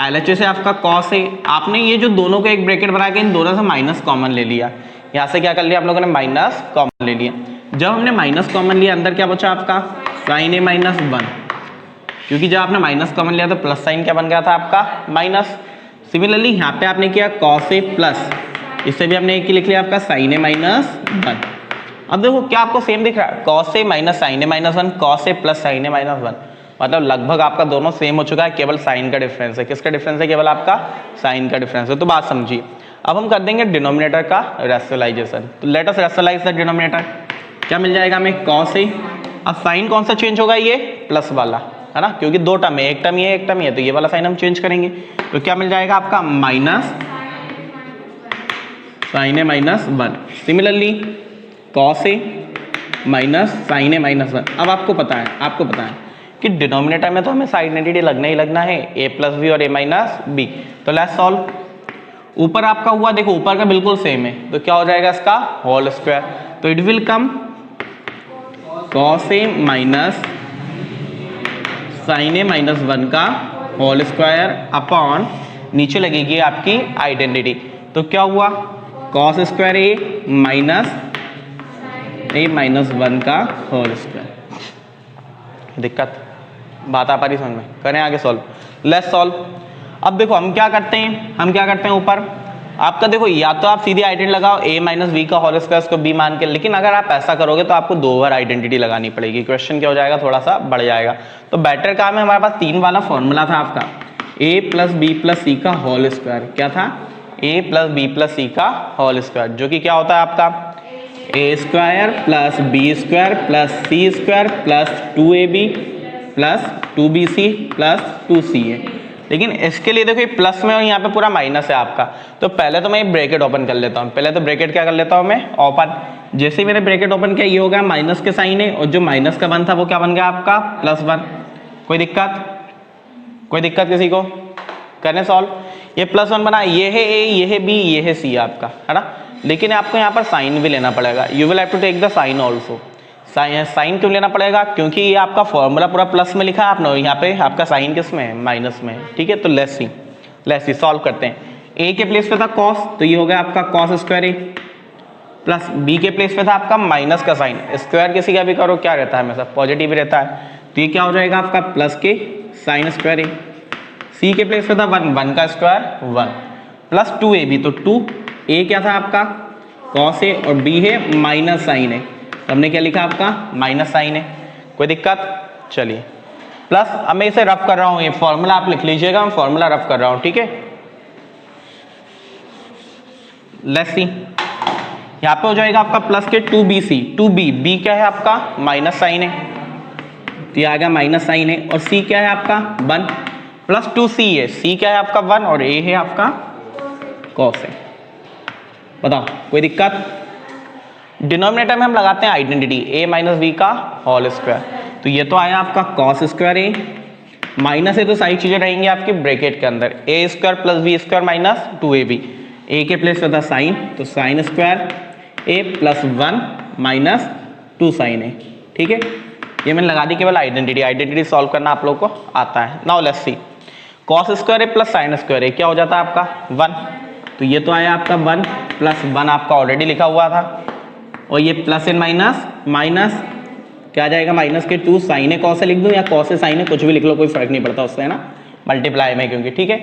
A: LHS है आपका cos a, आपने ये जो दोनों को एक ब्रैकेट बना के इन दोनों से माइनस कॉमन ले लिया, यहाँ से क्या कर लिया आप लोगों ने, माइनस कॉमन ले लिया। जब हमने माइनस कॉमन लिया अंदर क्या बचा आपका, साइन ए माइनस 1, क्योंकि जब आपने माइनस कॉमन लिया तो प्लस साइन क्या बन गया था आपका, माइनस। सिमिलरली यहाँ पे आपने किया cos a प्लस, इससे भी आपने एक लिख लिया आपका साइन ए माइनस 1। अब देखो क्या आपको सेम दिख रहा है, cos a minus sine A minus 1, cos a plus sine A minus 1, मतलब लगभग आपका दोनों सेम हो चुका है, केवल साइन का डिफरेंस है। किसका डिफरेंस है, केवल आपका साइन का डिफरेंस है। तो बात समझिए, अब हम कर देंगे डिनोमिनेटर का रैशनलाइजेशन। तो let us rationalise the denominator. क्या मिल जाएगा हमें, cos a, अब साइन कौन सा चेंज होगा, ये प्लस वाला, है ना, क्योंकि दो टर्म है, एक टर्म ये एक टर्म ये, तो ये वाला साइन हम चेंज करेंगे। तो क्या मिल जाएगा आपका, माइनस साइन ए माइनस 1। सिमिलरली cos a minus sine A minus 1। अब आपको पता है कि डिनोमिनेटर में तो हमें साइड आइडेंटिटी लगना ही लगना है, a प्लस बी और a माइनस बी। तो लेट्स सॉल्व। ऊपर आपका हुआ, देखो ऊपर का बिल्कुल सेम है, तो क्या हो जाएगा इसका होल स्क्वायर, तो it will come cos a minus sine A minus 1 का होल स्क्वायर अपॉन नीचे लगेगी आपकी आइडेंटिटी। तो क्या हुआ, cos square a minus a minus 1 का होल स्क्वायर। दिक्कत, बात आ पा रही समझ में, करें आगे सॉल्व, लेट्स सॉल्व। अब देखो हम क्या करते हैं ऊपर आपका, देखो या तो आप सीधी आइडेंटिटी लगाओ a माइनस बी का होल स्क्वायर, उसको b मान के, लेकिन अगर आप ऐसा करोगे तो आपको 2 बार आइडेंटिटी लगानी पड़ेगी, क्वेश्चन क्या हो जाएगा, थोड़ा सा बढ़ जाएगा। तो बेटर काम है, हमारे पास 3 वाला फॉर्मूला था आपका, a प्लस बी प्लस सी का होल स्क्वायर। क्या था, a प्लस बी प्लस सी का होल स्क्वायर, जो कि क्या होता है आपका a square plus B square plus c square plus 2ab plus 2bc plus 2ca। लेकिन इसके लिए देखो ये प्लस में और यहाँ पे पूरा माइनस है आपका, तो पहले तो मैं ये ब्रैकेट ओपन कर लेता हूँ, पहले तो ब्रैकेट क्या कर लेता हूँ मैं, ओपन। जैसे ही मैंने ब्रैकेट ओपन किया ये हो गया माइनस के साइन है, और जो माइनस का 1 था वो क्या बन गया आपका प्लस 1। कोई दिक्कत किसी को, करने सॉल्व। ये प्लस 1 बना, ये है a, ये है b, ये है c आपका, है ना। लेकिन आपको यहाँ पर साइन भी लेना पड़ेगा, you will have to take the sign also. Sign क्यों लेना पड़ेगा, क्योंकि ये आपका फॉर्मूला पूरा प्लस में लिखा है आपने, यहाँ पे आपका साइन किस में है, माइनस में, ठीक है। तो लेट्स सी सॉल्व करते हैं। a के प्लेस पे था cos, तो ये हो गया आपका cos square a, plus b के प्लेस पे था आपका माइनस का साइन, स्क्वायर किसी का भी करो क्या रहता है हमेशा पॉजिटिव रहता है, तो ये क्या हो जाएगा आपका प्लस के साइन स्क्वायर a। c के प्लेस पे था 1 का स्क्वायर 1 प्लस 2ab, तो 2a क्या था आपका cos a और b है माइनस साइन है, तो हमने क्या लिखा आपका माइनस साइन है। कोई दिक्कत, चलिए प्लस, अब मैं इसे रफ कर रहा हूँ, ये फॉर्मूला आप लिख लीजिएगा, मैं फॉर्मूला रफ कर रहा हूँ, ठीक है। लेट्स सी, यहाँ पे हो जाएगा आपका प्लस के 2bc, 2b, b क्या है आपका माइनस साइन है, तो ये आ गया माइनस साइन है, और c क्या है आपका 1 प्लस 2c है, c क्या है आपका 1 और a है आपका cos है। बताओ कोई दिक्कत। डिनोमिनेटर में हम लगाते हैं आइडेंटिटी a माइनस बी का होल स्क्वायर, तो ये तो आया आपका cos स्क्वायर a, माइनस है तो सारी चीजें रहेंगी आपकी ब्रैकेट के अंदर, a square plus B square minus 2ab, a के प्लेस पे था साइन, तो sine square a plus 1 minus 2 sine a, ठीक है। ये मैंने लगा दी केवल आइडेंटिटी सॉल्व करना आप लोग को आता है। Now let's C, cos square a plus sign square a क्या हो जाता है आपका 1, तो ये तो आया आपका 1 प्लस 1 आपका ऑलरेडी लिखा हुआ था, और ये प्लस एंड माइनस क्या आ जाएगा माइनस के 2 साइन है कॉस से लिख दूं या कॉस से साइन है, कुछ भी लिख लो कोई फर्क नहीं पड़ता उससे, है ना, मल्टीप्लाई में, क्योंकि ठीक है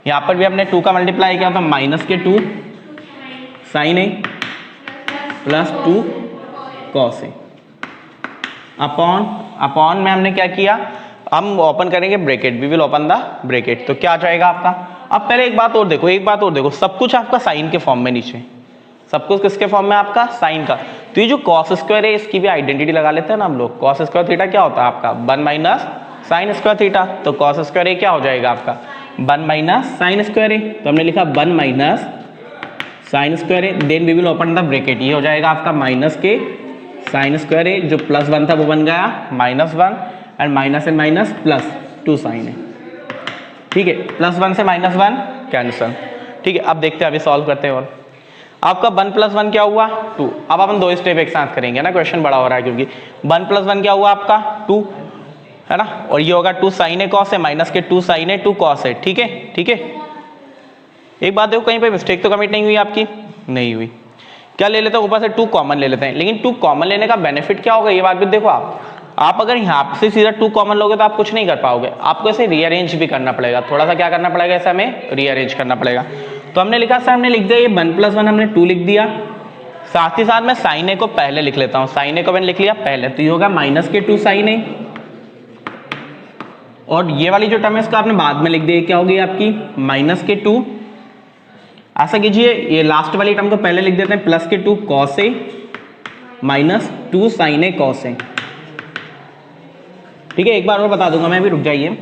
A: यहाँ पर भी हमने 2 का मल्टीप्लाई किया, तो माइनस के 2 साइन है प्लस 2 कॉस है अपॉन में हमने क्या किया, हम ओपन करेंगे bracket, we will open the bracket, तो क्या आ जाएगा आपका। अब पहले एक बात और देखो, सब कुछ आपका साइन के फॉर्म में, नीचे सब कुछ किसके फॉर्म में आपका साइन का, तो ये जो cos स्क्वायर है इसकी भी आइडेंटिटी लगा लेते हैं ना हम लोग। cos स्क्वायर थीटा क्या होता है आपका 1 माइनस साइन स्क्वायर थीटा, तो cos स्क्वायर क्या हो जाएगा आपका 1 माइनस साइन स्क्वायर है, तो हमने लिखा 1 minus sine square a, then we will open the bracket, ये हो जाएगा आपका माइनस के साइन स्क्वायर ए, जो +1 था वो बन गया -1 and minus and minus +2 sine A. ठीक है, +1 से -1 कैंसल। ठीक है, अब देखते हैं, अभी सॉल्व करते हैं। और आपका 1 + 1 क्या हुआ 2। अब अपन दो स्टेप एक साथ करेंगे ना, क्वेश्चन बड़ा हो रहा है क्योंकि 1 + 1 क्या हुआ आपका 2 है ना, और ये होगा 2 sin ए cos ए माइनस के 2 sin ए 2 cos ए। ठीक है, ठीक है। एक बात देखो, कहीं पे मिस्टेक तो कमिट नहीं हुई आपकी, नहीं हुई। क्या ले लेते हैं, ऊपर से 2 कॉमन ले लेते हैं, लेकिन 2 कॉमन लेने का बेनिफिट क्या होगा ये बात भी देखो। आप अगर यहाँ से सीधा 2 कॉमन लोगे तो आप कुछ नहीं कर पाओगे, आपको इसे रीअरेंज भी करना पड़ेगा, थोड़ा सा क्या करना पड़ेगा, ऐसा हमें रीअरेंज करना पड़ेगा। तो हमने लिखा सर, हमने लिख दिया ये 1 + 1 हमने 2 लिख दिया, साथ ही साथ मैं sin ए को पहले लिख लेता हूँ, sin ए को मैंने लिख लिया पहले, तो ये होगा माइनस के 2 sin ए, और ये वाली जो टर्म है इसका आपने बाद में लिख दिया, क्या होगी आपकी माइनस के 2। ऐसा कीजिए, ये लास्ट वाली टर्म को पहले लिख देते हैं, प्लस के 2 cos ए माइनस 2 sin ए cos ए। ठीक है, एक बार और बता दूंगा मैं, भी रुक जाइए।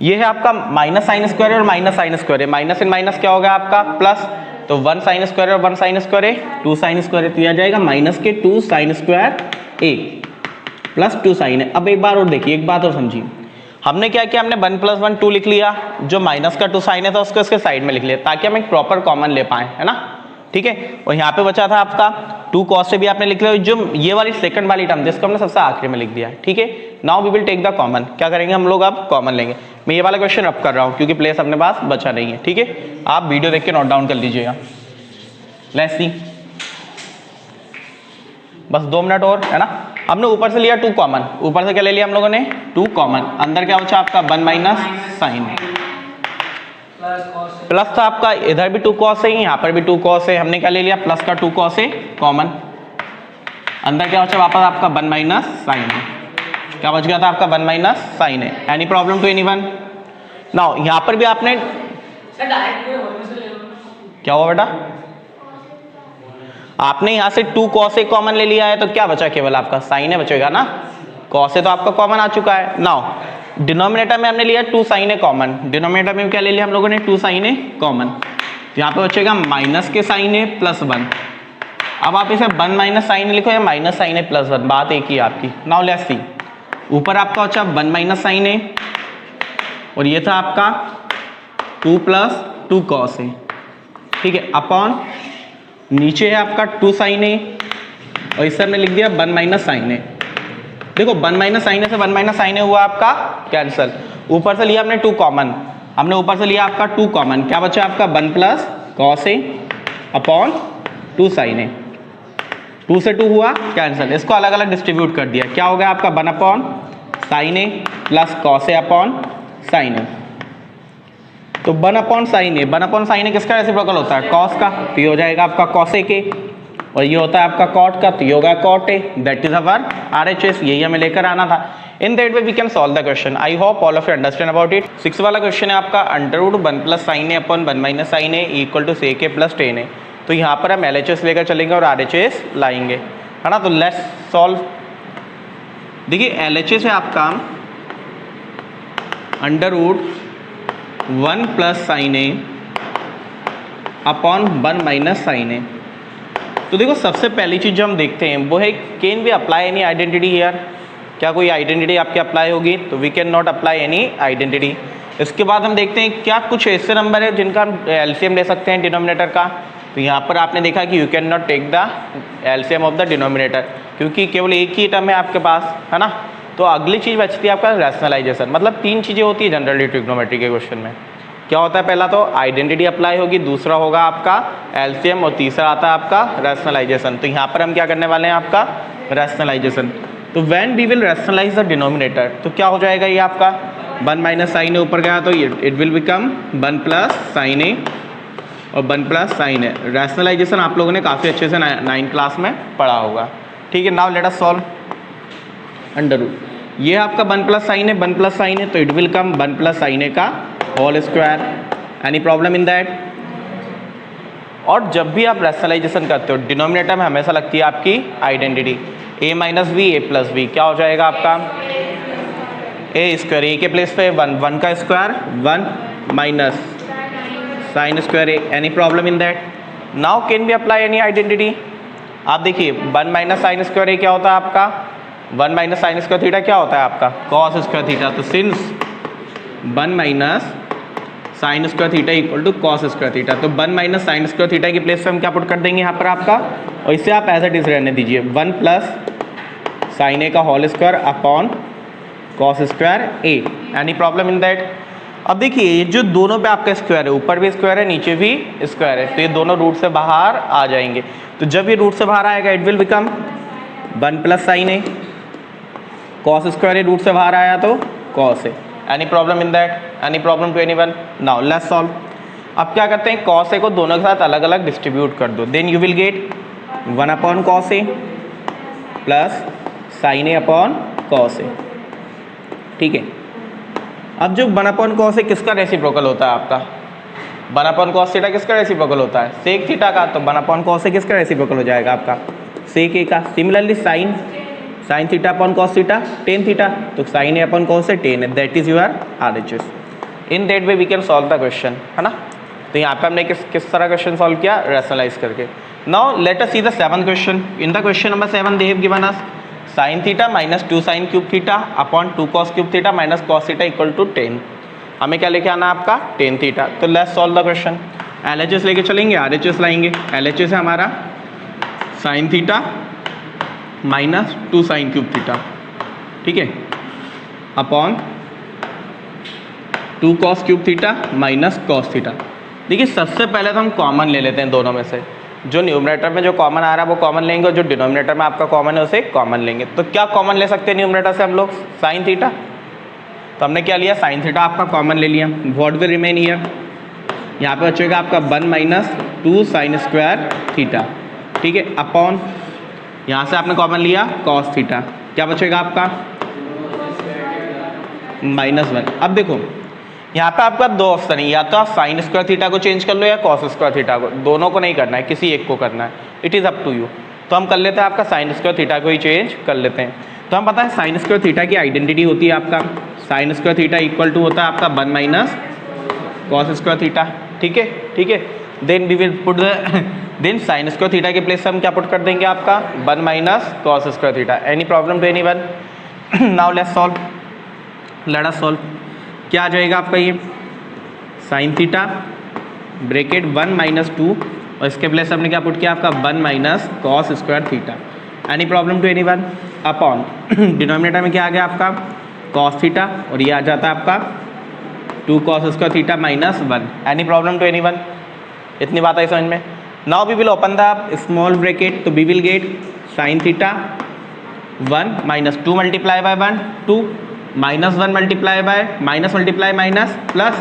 A: ये है आपका माइनस साइन स्क्वायर और माइनस साइन स्क्वायर है, माइनस एंड माइनस क्या होगा आपका प्लस, तो 1 sin स्क्वायर और 1 sin स्क्वायर है 2 sin स्क्वायर है, तो यह जाएगा माइनस के 2 sin स्क्वायर ए प्लस 2 sin है। अब एक बार और देखिए, एक बात और समझिए, हमने क्या किया, हमने 1 + 1 2 लिख लिया, जो माइनस का 2 sin है था उसको इसके साइड में लिख लिया, ताकि हम एक प्रॉपर कॉमन ले पाए, है ना। ठीक है, और यहाँ पे बचा था आपका 2 cos भी आपने लिख लिया, जो ये वाली सेकंड वाली टर्म जिसको हमने सबसे आखिरी में लिख दिया। ठीक है, now we will take the common. क्या करेंगे हम लोग, अब कॉमन लेंगे। मैं ये वाला क्वेश्चन अब कर रहा हूँ क्योंकि प्लेस अपने पास बचा नहीं है। ठीक है, आप वीडियो देख के नोट डाउन कर लीजिएगा। लेट्स सी, बस 2 मिनट और, है ना। हमने ऊपर से लिया 2 कॉमन, ऊपर से क्या ले लिया हम लोगों ने 2 कॉमन, अंदर क्या बचा आपका 1 माइनस साइन, प्लस था आपका इधर भी 2 cos है, यहाँ पर भी 2 cos है, हमने क्या ले लिया प्लस का 2 cos है कॉमन, अंदर क्या बचा वापस आपका 1 माइनस साइन है, क्या बच गया था आपका 1 माइनस साइन है। Any problem to anyone. नाउ यहाँ पर भी आपने क्या हुआ बेटा, आपने यहाँ से 2 cos ए कॉमन ले लिया है, तो क्या बचा केवल आपका साइन है बचेगा ना, cos ए तो आपका कॉमन आ चुका है। नाउ डिनोमिनेटर में हमने लिया 2 sin ए कॉमन, डिनोमिनेटर में क्या ले लिया हम लोगों ने 2 sin ए कॉमन, यहाँ पे बचेगा माइनस के sin ए प्लस 1। अब आप इसे 1 माइनस साइन ए लिखो या माइनस साइन ए प्लस 1, बात एक ही आपकी। नाउ लेट्स सी, ऊपर आपका बचा 1 माइनस साइन ए, और ये था आपका 2 + 2 cos ए। ठीक है, अपॉन नीचे है आपका 2 sin ए, और इस हमने लिख दिया 1 माइनस साइन ए। देखो 1 माइनस साइन ए से 1 माइनस साइन ए हुआ आपका कैंसल, ऊपर से लिया हमने 2 कॉमन, हमने ऊपर से लिया आपका 2 कॉमन, क्या बचा आपका 1 + cos ए अपॉन 2 sin ए, 2 से 2 हुआ कैंसल, इसको अलग अलग डिस्ट्रीब्यूट कर दिया, क्या हो गया आपका 1 अपॉन साइन ए प्लस cos ए अपॉन साइन ए। तो 1 upon sine A, 1 upon sine ए किसका रेसिप्रोकल होता है, cos का, तो ये हो जाएगा आपका cos ए के, और ये होता है आपका cot का, तो ये होगा cot a, that is our RHS, यही हमें लेकर आना था। In that way we can solve the question. I hope all of you understand about it. 6 वाला क्वेश्चन है आपका √1 + sin a upon 1 minus sine a equal to sec a plus tan a. तो यहाँ पर हम LHS लेकर चलेंगे और RHS लाएंगे, है ना। तो लेट्स सॉल्व। देखिए LHS है आपका √1 + sin a upon 1 minus sine ए। तो देखो सबसे पहली चीज़ जो हम देखते हैं वो है, can we apply any identity here, क्या कोई आइडेंटिटी आपके अप्लाई होगी, तो we can not apply any identity. इसके बाद हम देखते हैं क्या कुछ ऐसे नंबर है जिनका हम LCM ले सकते हैं डिनोमिनेटर का, तो यहाँ पर आपने देखा कि you can not take the LCM of the denominator, क्योंकि केवल एक ही टर्म है आपके पास, है ना। तो अगली चीज़ बचती है आपका रैशनलाइजेशन, मतलब 3 चीज़ें होती है जनरली ट्रिग्नोमेट्री के क्वेश्चन में। क्या होता है, पहला तो आइडेंटिटी अप्लाई होगी, दूसरा होगा आपका LCM, और तीसरा आता है आपका रैशनलाइजेशन। तो यहाँ पर हम क्या करने वाले हैं, आपका रैशनलाइजेशन। तो when we will rationalise the denominator, तो क्या हो जाएगा, ये आपका 1 माइनस साइन ए ऊपर गया तो इट विल बिकम 1 + sin ए और 1 + sin ए। रैशनलाइजेशन आप लोगों ने काफ़ी अच्छे से 9th क्लास में पढ़ा होगा। ठीक है, नाउ लेट अस सॉल्व। √ ये आपका 1 + sin ए, 1 + sin ए, तो it will come 1 + sin a का whole square. Any problem in that. और जब भी आप रैशनलाइजेशन करते हो डिनोमिनेटर में हमेशा लगती है आपकी identity, a - v a + v, क्या हो जाएगा आपका a², a के प्लेस पे 1 का square 1 minus sine square A. Any problem in that. Now can be apply any identity. आप देखिए 1 माइनस साइन स्क्वायर ए क्या होता है आपका, 1 माइनस साइन स्क्वायर थीटा क्या होता है आपका कॉस स्क्वायर थीटा। तो since 1 minus sine square theta equal to cos square theta, तो 1 माइनस साइन स्क्वायर थीटा की प्लेस पे हम क्या पुट कर देंगे यहाँ पर आपका, और इससे आप एज इट इज रहने दीजिए 1 प्लस साइन ए का whole square upon cos square A. Any problem in that. अब देखिए ये जो दोनों पे आपका स्क्वायर है, ऊपर भी स्क्वायर है नीचे भी स्क्वायर है, तो ये दोनों रूट से बाहर आ जाएंगे। तो जब ये रूट से बाहर आएगा it will become 1 plus sine a, cos square a root से बाहर आया तो cos A. Any problem in that, any problem to anyone? Now let's solve. अब क्या करते हैं, कॉस ए को दोनों के साथ अलग अलग डिस्ट्रीब्यूट कर दो, then you will get 1 upon cos A plus sine A upon cos A. ठीक है, अब जो 1 अपॉन कॉस ए किसका रेसिप्रोकल होता है आपका, 1 अपॉन कॉस थीटा किसका रेसिप्रोकल होता है, सेक थीटा का। तो 1 अपॉन कॉस ए किसका रेसिप्रोकल हो जाएगा आपका, सेक ए का। Similarly sine theta upon cos theta tan theta, तो sine A upon cos a tan है, that is your RHS। In that way we can solve the question, है ना। तो यहाँ पे हमने किस तरह क्वेश्चन सॉल्व किया, रैशनलाइज करके। Now let us see the 7th question. In the question number 7 they have given us sine theta minus 2 sine cube theta upon 2 cos cube theta minus cos theta equal to 10। हमें क्या लेके आना है आपका, tan theta. तो let's solve the question. LHS लेके चलेंगे, RHS लाएंगे। LHS है हमारा sine theta minus 2 sine cube theta, ठीक है, upon 2 cos cube theta minus cos theta. देखिए सबसे पहले तो हम कॉमन ले लेते हैं दोनों में से, जो न्यूमरेटर में जो कॉमन आ रहा है वो कॉमन लेंगे, और जो डिनोमिनेटर में आपका कॉमन है उसे कॉमन लेंगे। तो क्या कॉमन ले सकते हैं न्यूमरेटर से हम लोग, साइन थीटा। तो हमने क्या लिया, साइन थीटा आपका कॉमन ले लिया। व्हाट विल रिमेन हियर, यहाँ पे बचेगा आपका 1 माइनस 2 साइन स्क्वायर थीटा, ठीक है, अपॉन यहाँ से आपने कॉमन लिया कॉस थीटा, क्या बचेगा आपका -1। अब देखो यहाँ पे आपका दो ऑप्शन है, या तो आप साइन स्क्वायर थीटा को चेंज कर लो या कॉस स्क्वायर थीटा को, दोनों को नहीं करना है, किसी एक को करना है, it is up to you. तो हम कर लेते हैं आपका साइन स्क्वायर थीटा को ही चेंज कर लेते हैं। तो हम पता है साइन स्क्वायर थीटा की आइडेंटिटी होती है आपका sine square theta equal to होता है आपका 1 माइनस कॉस स्क्वायर थीटा, ठीक है, ठीक है। Then we will put the then sine square theta के प्लेस से हम क्या पुट कर देंगे आपका 1 minus cos square theta. Any problem to anyone? Now let's solve, let us solve. क्या आ जाएगा आपका ये साइन थीटा ब्रैकेट 1 माइनस 2, और इसके प्लेस से हमने क्या पुट किया आपका 1 minus cos square theta. Any problem to anyone? Upon denominator में क्या आ गया आपका कॉस थीटा, और ये आ जाता है आपका 2 cos square theta minus 1। Any problem to anyone? इतनी बात आई समझ में? Now we will open the small bracket, तो we will get sine theta 1 minus 2 multiply by 1 2 minus 1 multiply by minus multiply minus plus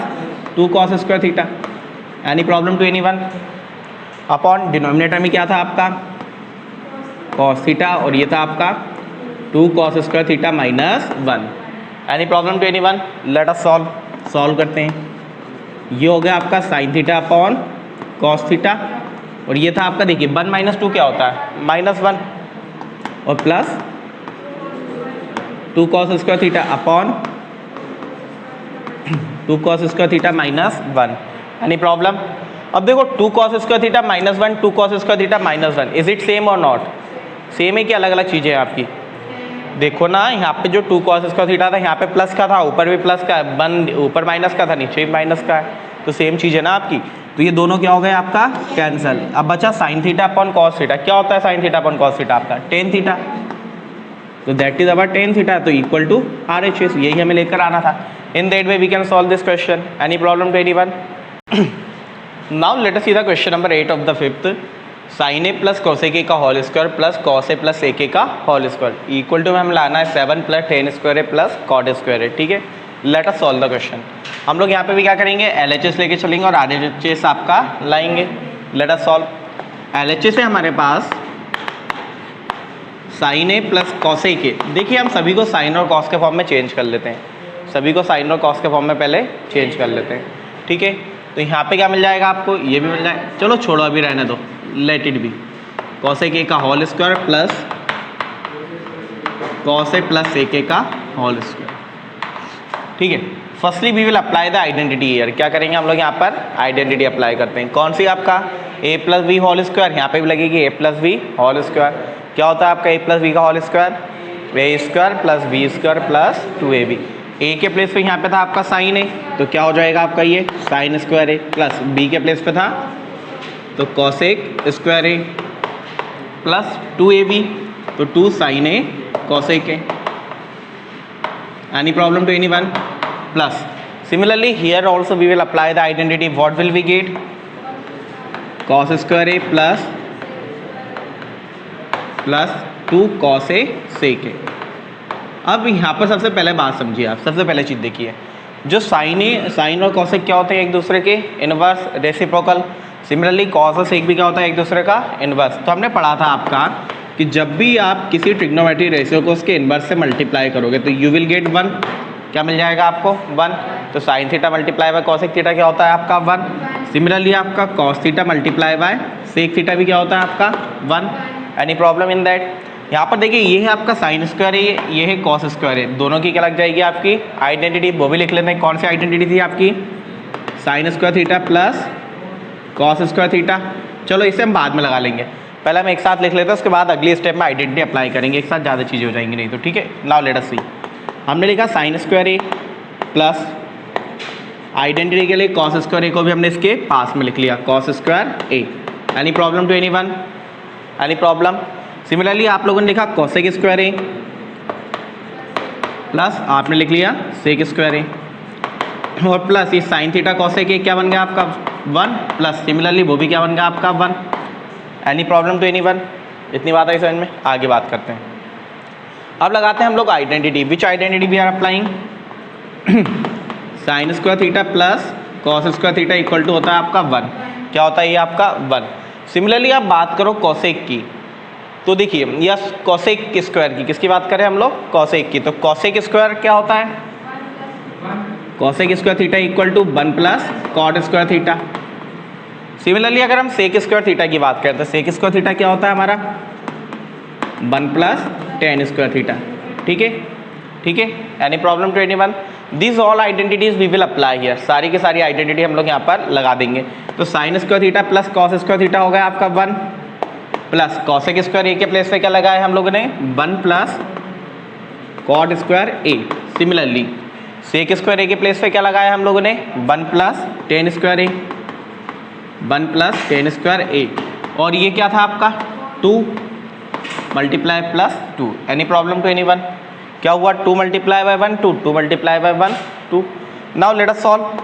A: 2 cos square theta. Any problem to anyone? Upon denominator में क्या था आपका cos theta, और ये था आपका 2 cos square theta minus 1। Any problem to anyone? Let us solve करते हैं। ये हो गया आपका sine theta upon cos theta, और ये था आपका देखिए 1 माइनस 2 क्या होता है -1, और plus 2 cos square theta upon 2 cos square theta minus 1। Any problem? अब देखो 2 cos square theta -1 2 cos square theta -1, is it same और नॉट? सेम है कि अलग अलग चीज़ें हैं आपकी? देखो ना यहाँ पे जो 2 कॉस स्क्वायर थीटा था यहाँ पे प्लस का था, ऊपर भी प्लस का है, 1 ऊपर माइनस का था नीचे भी माइनस का है, तो सेम चीज़ है ना आपकी। तो ये दोनों क्या हो गए आपका कैंसिल। अब बचा sine theta upon cos theta. क्या होता है sine theta upon cos theta आपका टेन थीटा, तो that is our tan theta, तो इक्वल टू RHS, यही हमें लेकर आना था। In that way we can solve this question. Any problem to anyone? Now let us see the question number 8 of the 5th। Sine A plus cosec a का whole square plus cos A plus sec a का whole square equal to में हम लाना है 7 plus tan square ए plus cot square ए, ठीक है। Late us solve the question. हम लोग यहाँ पे भी क्या करेंगे LHS लेके चलेंगे और RHS आपका लाएंगे। Late us solve. LHS है हमारे पास sine A plus cosec A. देखिए हम सभी को साइन और कॉस के फॉर्म में चेंज कर लेते हैं, सभी को साइन और कॉस के फॉर्म में पहले चेंज कर लेते हैं, ठीक है। तो यहाँ पे क्या मिल जाएगा आपको, ये भी मिल जाएगा, चलो छोड़ो अभी रहने दो, let it be. Cosec a का whole square plus cos A plus sec a का होल स्क्वायर, ठीक है। Firstly we will apply the identity here. क्या करेंगे हम लोग यहाँ पर आइडेंटिटी अप्लाई करते हैं। कौन सी आपका ए प्लस बी होल स्क्वायर, यहाँ पे भी लगेगी a plus B whole square. क्या होता है आपका ए प्लस बी का होल स्क्वायर? ए square plus B square plus 2ab। ए के प्लेस पे यहाँ पे था आपका साइन ए, तो क्या हो जाएगा आपका ये साइन स्क्वायर ए, प्लस बी के प्लेस पे था तो कॉसेक स्क्वायर ए प्लस 2ab, तो 2 sine a cosec a. Any problem to anyone? Plus. Similarly, here also we will apply the identity. What will we get? Cos square a plus 2 cos a sec a। अब यहाँ पर सबसे पहले बात समझिए आप, सबसे पहले चीज़ देखिए, जो साइन और कॉसेक क्या होते हैं? एक दूसरे के इनवर्स रेसिप्रोकल। सिमिलरली कॉस और सेक भी क्या होता है? एक दूसरे का इनवर्स। तो हमने पढ़ा था आपका कि जब भी आप किसी ट्रिग्नोमेट्री रेशियो को उसके इनवर्स से मल्टीप्लाई करोगे तो यू विल गेट 1। क्या मिल जाएगा आपको? 1। तो sine theta multiply by cosec theta क्या होता है आपका? 1। सिमिलरली आपका cos theta multiply by sec theta भी क्या होता है आपका? 1। Any problem in that? यहाँ पर देखिए, ये है आपका साइन स्क्वायर है, ये है कॉस स्क्वायर है, दोनों की क्या लग जाएगी आपकी आइडेंटिटी। वो भी लिख लेते हैं, कौन सी आइडेंटिटी थी आपकी? Sign square theta plus cos square theta. चलो इसे हम बाद में लगा लेंगे, पहले हम एक साथ लिख लेते हैं, उसके बाद अगली स्टेप में आइडेंटिटी अप्लाई करेंगे, एक साथ ज़्यादा चीज़ें हो जाएंगी नहीं तो। ठीक है, नाउ लेट अस सी। हमने लिखा साइन स्क्वायर ए प्लस आइडेंटिटी के लिए कॉस स्क्वायर ए को भी हमने इसके पास में लिख लिया, cos square A. Any problem to anyone? Any problem? Similarly आप लोगों ने लिखा कॉसेक स्क्वायर ए प्लस आपने लिख लिया सेक स्क्वायर ए, और प्लस ये साइन थीटा कॉसेक ए क्या बन गया आपका? 1, प्लस सिमिलरली वो भी क्या बन गया आपका? 1। Any problem to anyone? इतनी बात आई समझ में? आगे बात करते हैं। अब लगाते हैं हम लोग identity. Which identity we are applying? Sine square theta plus cos square theta equal to होता है आपका 1। क्या होता है ये आपका? 1। सिमिलरली आप बात करो कॉसेक की, तो देखिए या कॉसेक स्क्वायर की, किसकी बात करें हम लोग? कॉसेक की। तो कॉसेक स्क्वायर क्या होता है? Cosec square theta equal to 1 plus cot square theta. Similarly अगर हम सेक स्क्वायर थीटा की बात करते हैं, सेक स्क्वायर थीटा क्या होता है हमारा? 1 प्लस टेन स्क्वायर थीटा। ठीक है, ठीक है। Any problem to anyone? This all identities we will apply here. सारी की सारी आइडेंटिटी हम लोग यहाँ पर लगा देंगे। तो sine square theta plus cos square theta हो गया आपका 1, प्लस कॉसेक स्क्वायर ए के प्लेस पे क्या लगाया हम लोगों ने? 1 plus cot square A. Similarly sec square ए के प्लेस पे क्या लगाया हम लोगों ने? 1 plus tan square A, 1 plus tan square ए। और ये क्या था आपका? 2 multiply plus 2। Any problem to anyone? क्या हुआ? 2 multiply by 1 2, 2 multiply by 1 2। Now let us solve.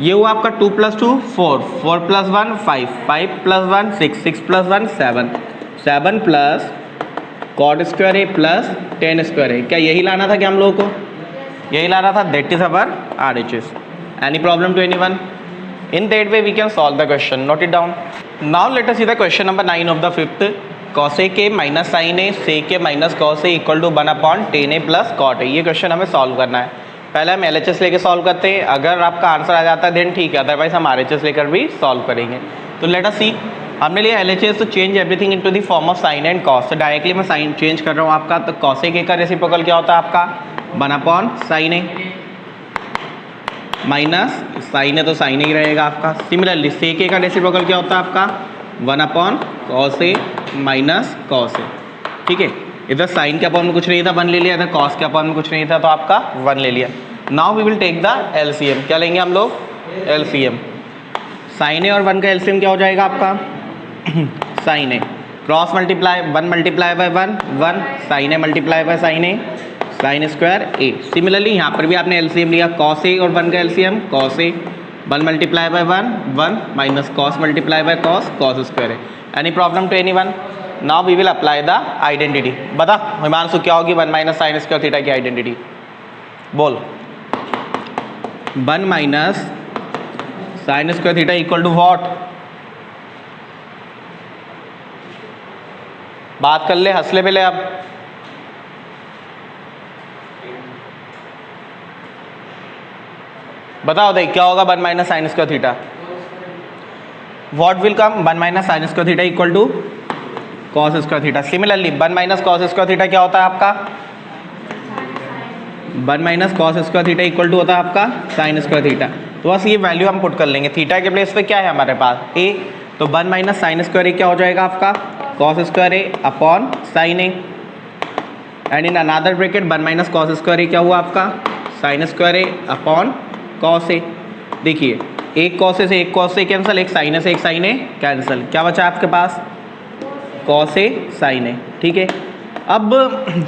A: ये हुआ आपका 2 plus 2 4, 4 plus 1 5, 5 plus 1 6, 6 plus 1 7, 7 plus cot square A plus tan square a. क्या यही लाना था क्या हम लोगों को? यही लाना था। That is our RHS। Any problem to anyone? In that way we can solve the question. Note it down. Now let us see the question number 9 of the 5th. Cosec a minus sin a sec a minus cos a equal to 1 upon tan a plus cot a। ये question हमें solve करना है। पहले हम LHS लेके solve करते हैं, अगर आपका आंसर आ जाता है देन ठीक है, अदरवाइज हम RHS लेकर भी सॉल्व करेंगे। तो लेट अस सी, हमने लिया LHS तो change everything into the form of sine and cos. तो डायरेक्टली मैं साइन चेंज कर रहा हूँ आपका। तो cosec a का रेसिप्रोकल क्या होता है आपका? 1 अपॉन साइन ए माइनस साइन है तो साइन ही रहेगा आपका। सिमिलरली सेक ए का रेसिप्रोकल क्या होता है आपका? 1 upon cos a minus cos A. ठीक है, इधर साइन के अपॉन में कुछ नहीं था 1 ले लिया, इधर कॉस के अपॉन में कुछ नहीं था तो आपका 1 ले लिया। Now we will take the LCM। क्या लेंगे हम लोग? LCM। साइन ए और 1 का LCM क्या हो जाएगा आपका? Sine A cross multiply 1 multiply by 1 1, sine A multiply by sine A sine square A. Similarly यहाँ पर भी आपने LCM लिया, कॉस ए और 1 का LCM cos A, 1 multiply by 1 1 minus cos multiply by cos cos square A. Any problem to anyone? Now we will apply the identity. बता हिमांशु क्या होगी 1 माइनस साइन स्क्वायर थीटा की आइडेंटिटी? बोल। 1 minus sine square theta equal to what? बात कर ले, हंस ले पहले। अब बताओ देख क्या होगा 1 minus sine square theta? What will come? 1 minus sine square theta equal to cos square theta. Similarly 1 minus cos square theta क्या होता है आपका? 1 minus cos square theta equal to होता है आपका साइन स्क्वायर थीटा। तो बस ये वैल्यू हम पुट कर लेंगे। थीटा के प्लेस पे क्या है हमारे पास? ए, तो 1 माइनस साइन स्क्वायर ए क्या हो जाएगा आपका cos square A upon sine A, and in another bracket 1 minus cos square a क्या हुआ आपका sine square A upon cos a. देखिए एक कॉस से एक कॉस से कैंसिल, एक साइन से एक साइन ए कैंसिल, क्या बचा आपके पास कॉस ए साइन ए। ठीक है, अब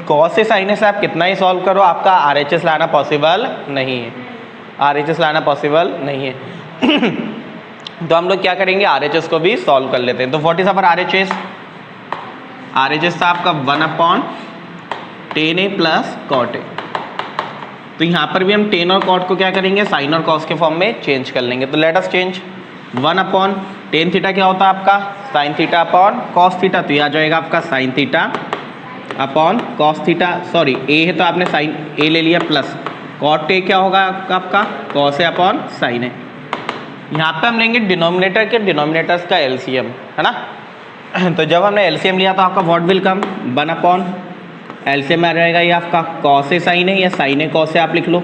A: कॉस ए साइन ए से आप कितना ही सॉल्व करो आपका आरएचएस लाना पॉसिबल नहीं है, आरएचएस लाना पॉसिबल नहीं है। तो हम लोग क्या करेंगे आरएचएस को भी सॉल्व कर लेते हैं। तो what is our RHS, RHS था आपका 1 upon tan A plus cot A. तो यहाँ पर भी हम टेन और कॉट को क्या करेंगे साइन और कॉस के फॉर्म में चेंज कर लेंगे। तो let us change 1 upon tan theta क्या होता है आपका sine theta upon cos theta, तो ये आ जाएगा आपका sine theta upon cos theta, sorry a है तो आपने साइन ए ले लिया, प्लस कॉट ए क्या होगा आपका कॉस ए अपॉन साइन ए। यहाँ पे हम लेंगे डिनोमिनेटर के डिनोमिनेटर्स का एलसीएम, है ना। तो जब हमने एलसीएम लिया तो आपका what will come 1 upon LCM आ जाएगा ये आपका कॉस ए साइन है या साइन ए कॉस ए आप लिख लो।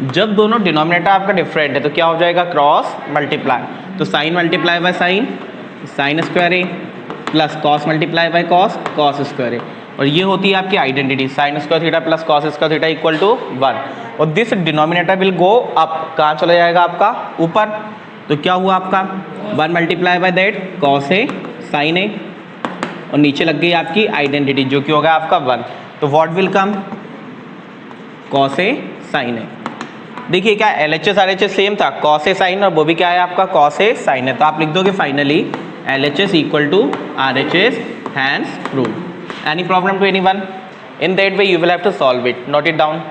A: जब दोनों डिनोमिनेटर आपका डिफरेंट है तो क्या हो जाएगा क्रॉस मल्टीप्लाई, तो sine multiply by sine sine square A plus cos multiply by cos cos square ए, और ये होती है आपकी identity sine square theta plus cos square theta equal to 1, और this denominator will go up, कहाँ चला जाएगा आपका ऊपर। तो क्या हुआ आपका 1 multiply by that cos a sine ए, और नीचे लग गई आपकी आइडेंटिटी जो कि होगा आपका 1, तो what will come cos a sine a. देखिए क्या एलएचएस आरएचएस सेम था कॉस ए साइन, और वो भी क्या है आपका कॉस ए साइन है, तो आप लिख दोगे finally LHS equal to RHS, hence prove. Any problem to anyone? In that way you will have to solve it. Note it down.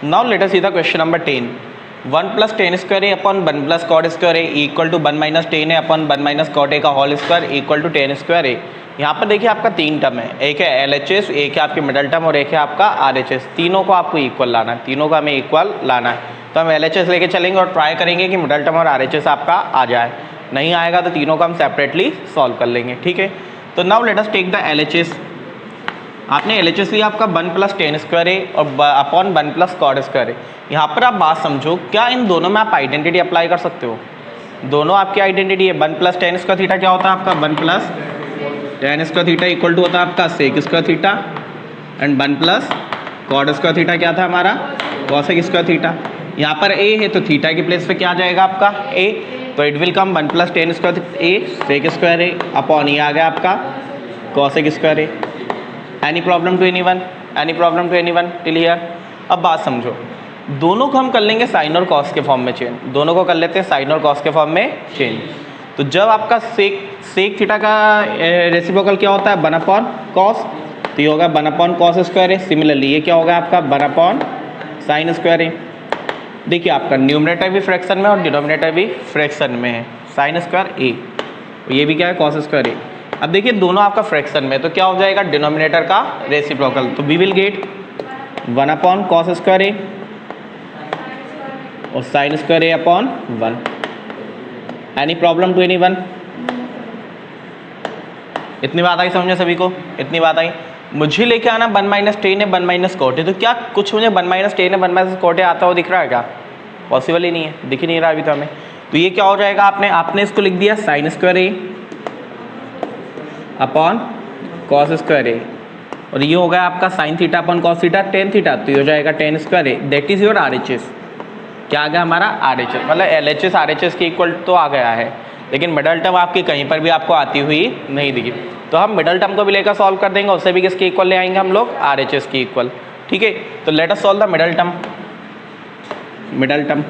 A: Now let us see the question number 10. 1 plus tan square a upon 1 plus cot square a equal to 1 minus tan a upon 1 minus cot a का whole square equal to tan square a। यहाँ पर देखिए आपका तीन term है, एक है LHS, एक है आपकी मिडल टर्म और एक है आपका RHS। तीनों को आपको इक्वल लाना है, तीनों को हमें इक्वल लाना है। तो हम LHS लेके चलेंगे और ट्राई करेंगे कि मिडल टर्म और RHS आपका आ जाए, नहीं आएगा तो तीनों को हम सेपरेटली सॉल्व कर लेंगे। ठीक है, तो now let us take the LHS। आपने LHS लिया आपका 1 प्लस टेन स्क्वायर ए और अपॉन 1 प्लस कॉट स्क्वायर ए। यहाँ पर आप बात समझो, क्या इन दोनों में आप आइडेंटिटी अप्लाई कर सकते हो, दोनों आपकी आइडेंटिटी है। 1 प्लस टेन स्क्वायर थीटा क्या होता है आपका 1 plus tan square theta equal to होता है आपका sec square theta, and 1 plus cot square theta क्या था हमारा कॉसेक स्क्वायर थीटा। यहाँ पर ए है तो थीटा की प्लेस पे क्या आ जाएगा आपका ए, तो it will come 1 plus tan square A sec square A upon ये आ गया आपका cosec square A. Any problem to anyone, any problem to anyone till here. अब बात समझो, दोनों को हम कर लेंगे साइन और कॉस के फॉर्म में चेंज, दोनों को कर लेते हैं साइन और कॉस के फॉर्म में चेंज। तो जब आपका सेक थीटा का रेसिप्रोकल क्या होता है 1 अपॉन कॉस, तो ये होगा 1 upon cos square A. Similarly ये क्या होगा आपका 1 अपॉन साइन स्क्वायर ए। देखिए आपका न्यूमरेटर भी फ्रैक्शन में और डिनोमिनेटर भी फ्रैक्शन में है, साइन स्क्वायर ए, ये भी क्या है कॉस स्क्वायर ए। अब देखिए दोनों आपका फ्रैक्शन में, तो क्या हो जाएगा डिनोमिनेटर का रेसिप्रोकल, तो we will get 1 upon cos square ए और sine square A upon 1। Any problem to anyone? इतनी बात आई समझ में सभी को, इतनी बात आई। मुझे लेके आना 1 माइनस टेन है 1 माइनस कॉट है, तो क्या कुछ मुझे 1 माइनस टेन है 1 माइनस कॉट है आता हुआ दिख रहा है क्या? पॉसिबल ही नहीं है, दिख ही नहीं रहा अभी तो हमें। तो ये क्या हो जाएगा आपने इसको लिख दिया साइन स्क्वायर ए अपॉन कॉस स्क्वायर ए, और ये हो गया आपका sine theta upon cos theta tan theta, तो ये हो जाएगा ten square A. That is your RHS। क्या आ गया हमारा RHS, मतलब LHS RHS के इक्वल तो आ गया है, लेकिन मिडल टर्म आपकी कहीं पर भी आपको आती हुई नहीं दिखी। तो हम मिडल टर्म को भी लेकर सॉल्व कर देंगे, उससे भी किसके इक्वल ले आएंगे हम लोग RHS की इक्वल। ठीक है, तो let us solve the middle term. Middle term,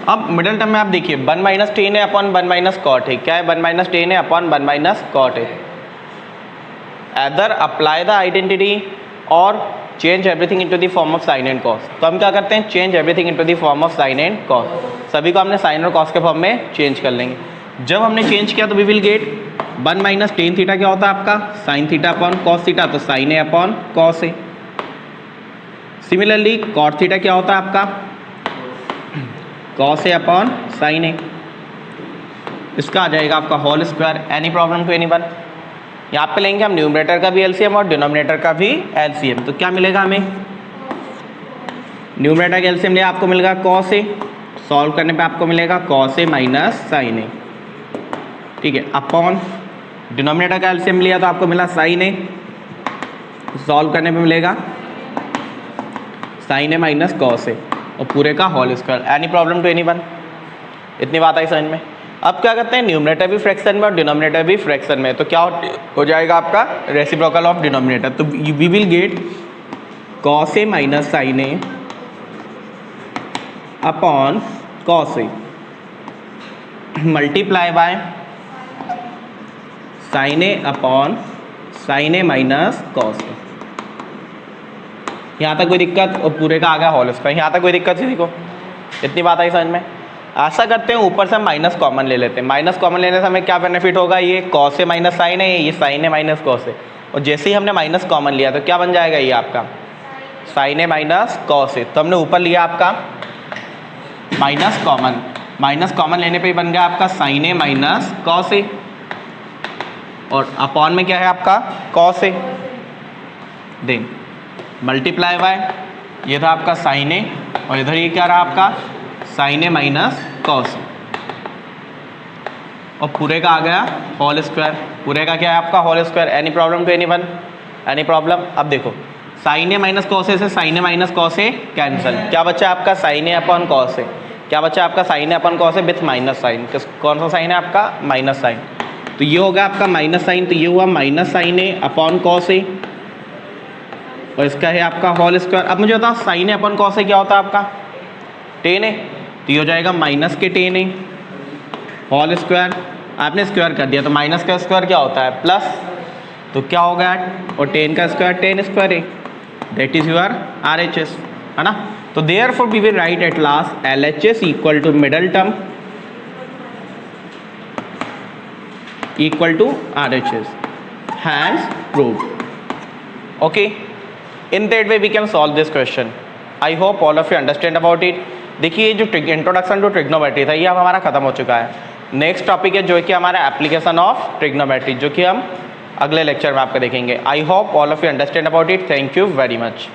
A: अब मिडल टर्म में आप देखिए 1 माइनस टेन है अपॉन 1 माइनस कॉट है, क्या है 1 माइनस टेन है अपॉन 1 माइनस कॉट है। एदर अप्लाई द आइडेंटिटी और change everything into the form of sine and cos. तो हम क्या करते हैं change everything into the form of sine and cos, सभी को हमने साइन और कॉस के फॉर्म में चेंज कर लेंगे। जब हमने चेंज किया तो we will get 1 minus tan theta क्या होता है आपका sine theta upon cos theta, तो sine A upon cos A. Similarly cot theta क्या होता है आपका cos A upon sine A, इसका आ जाएगा आपका whole square. Any problem to anyone? यहाँ पे लेंगे हम न्यूमरेटर का भी एलसीएम और डिनोमिनेटर का भी एलसीएम, तो क्या मिलेगा हमें न्यूमरेटर का एलसीएम लिया आपको मिलेगा कॉस ए सॉल्व करने पे आपको मिलेगा cos a minus sine A, ठीक है, अपॉन डिनोमिनेटर का एलसीएम लिया तो आपको मिला साइन ए, सॉल्व करने पे मिलेगा sine A minus cos A और पूरे का whole square. Any problem to anyone? इतनी बात आई समझ में? अब क्या करते हैं, न्यूमरेटर भी फ्रैक्शन में और डिनोमिनेटर भी फ्रैक्शन में, तो क्या हो जाएगा आपका रेसिप्रोकल ऑफ डिनोमिनेटर, तो we will get cos a minus sine A upon cos A multiply by sine A upon sine A minus cos a. यहाँ तक कोई दिक्कत? और पूरे का आ गया होल स्क्वायर। यहाँ तक कोई दिक्कत किसी को? इतनी बात आई समझ में? ऐसा करते हैं, ऊपर से हम माइनस कॉमन ले लेते हैं। माइनस कॉमन लेने से हमें क्या बेनिफिट होगा, ये कॉस ए माइनस साइन है, ये sign A minus cos A, और जैसे ही हमने माइनस कॉमन लिया तो क्या बन जाएगा, ये आपका sine A minus cos A. तो हमने ऊपर लिया आपका माइनस कॉमन, माइनस कॉमन लेने पे ही बन गया आपका sine A minus cos A, और अपॉन में क्या है आपका cos A, then multiply by ये था आपका साइन ए, और इधर ये क्या रहा आपका साइन ए माइनस कॉस, और पूरे का आ गया होल स्क्वायर। पूरे का क्या है आपका whole square. Any problem to anyone? Any problem? अब देखो, sine A minus cos A से sine A minus cos A cancel, क्या बचा आपका sine A upon cos A, क्या बचा आपका sine A upon cos A with minus sine, कौन सा साइन है आपका माइनस साइन, तो ये हो गया आपका माइनस साइन, तो ये हुआ minus sine A upon cos A, और इसका है आपका होल स्क्वायर। अब मुझे बताओ sign A upon cos A क्या होता है आपका टेन ए, तो ये हो जाएगा माइनस के टेन ए होल स्क्वायर, आपने स्क्वायर कर दिया तो माइनस का स्क्वायर क्या होता है प्लस, तो क्या हो गया, और टेन का square tan square A, that is your RHS, है ना। तो therefore we will write at last LHS equal to middle term equal to RHS, hence proved. Okay, in that way we can solve this question. I hope all of you understand about it. देखिए जो introduction to trigonometry था ये अब हमारा खत्म हो चुका है। नेक्स्ट टॉपिक है जो कि हमारा एप्लीकेशन ऑफ ट्रिग्नोमेट्री, जो कि हम अगले लेक्चर में आपको देखेंगे। आई hope all of you understand about it. Thank you very much.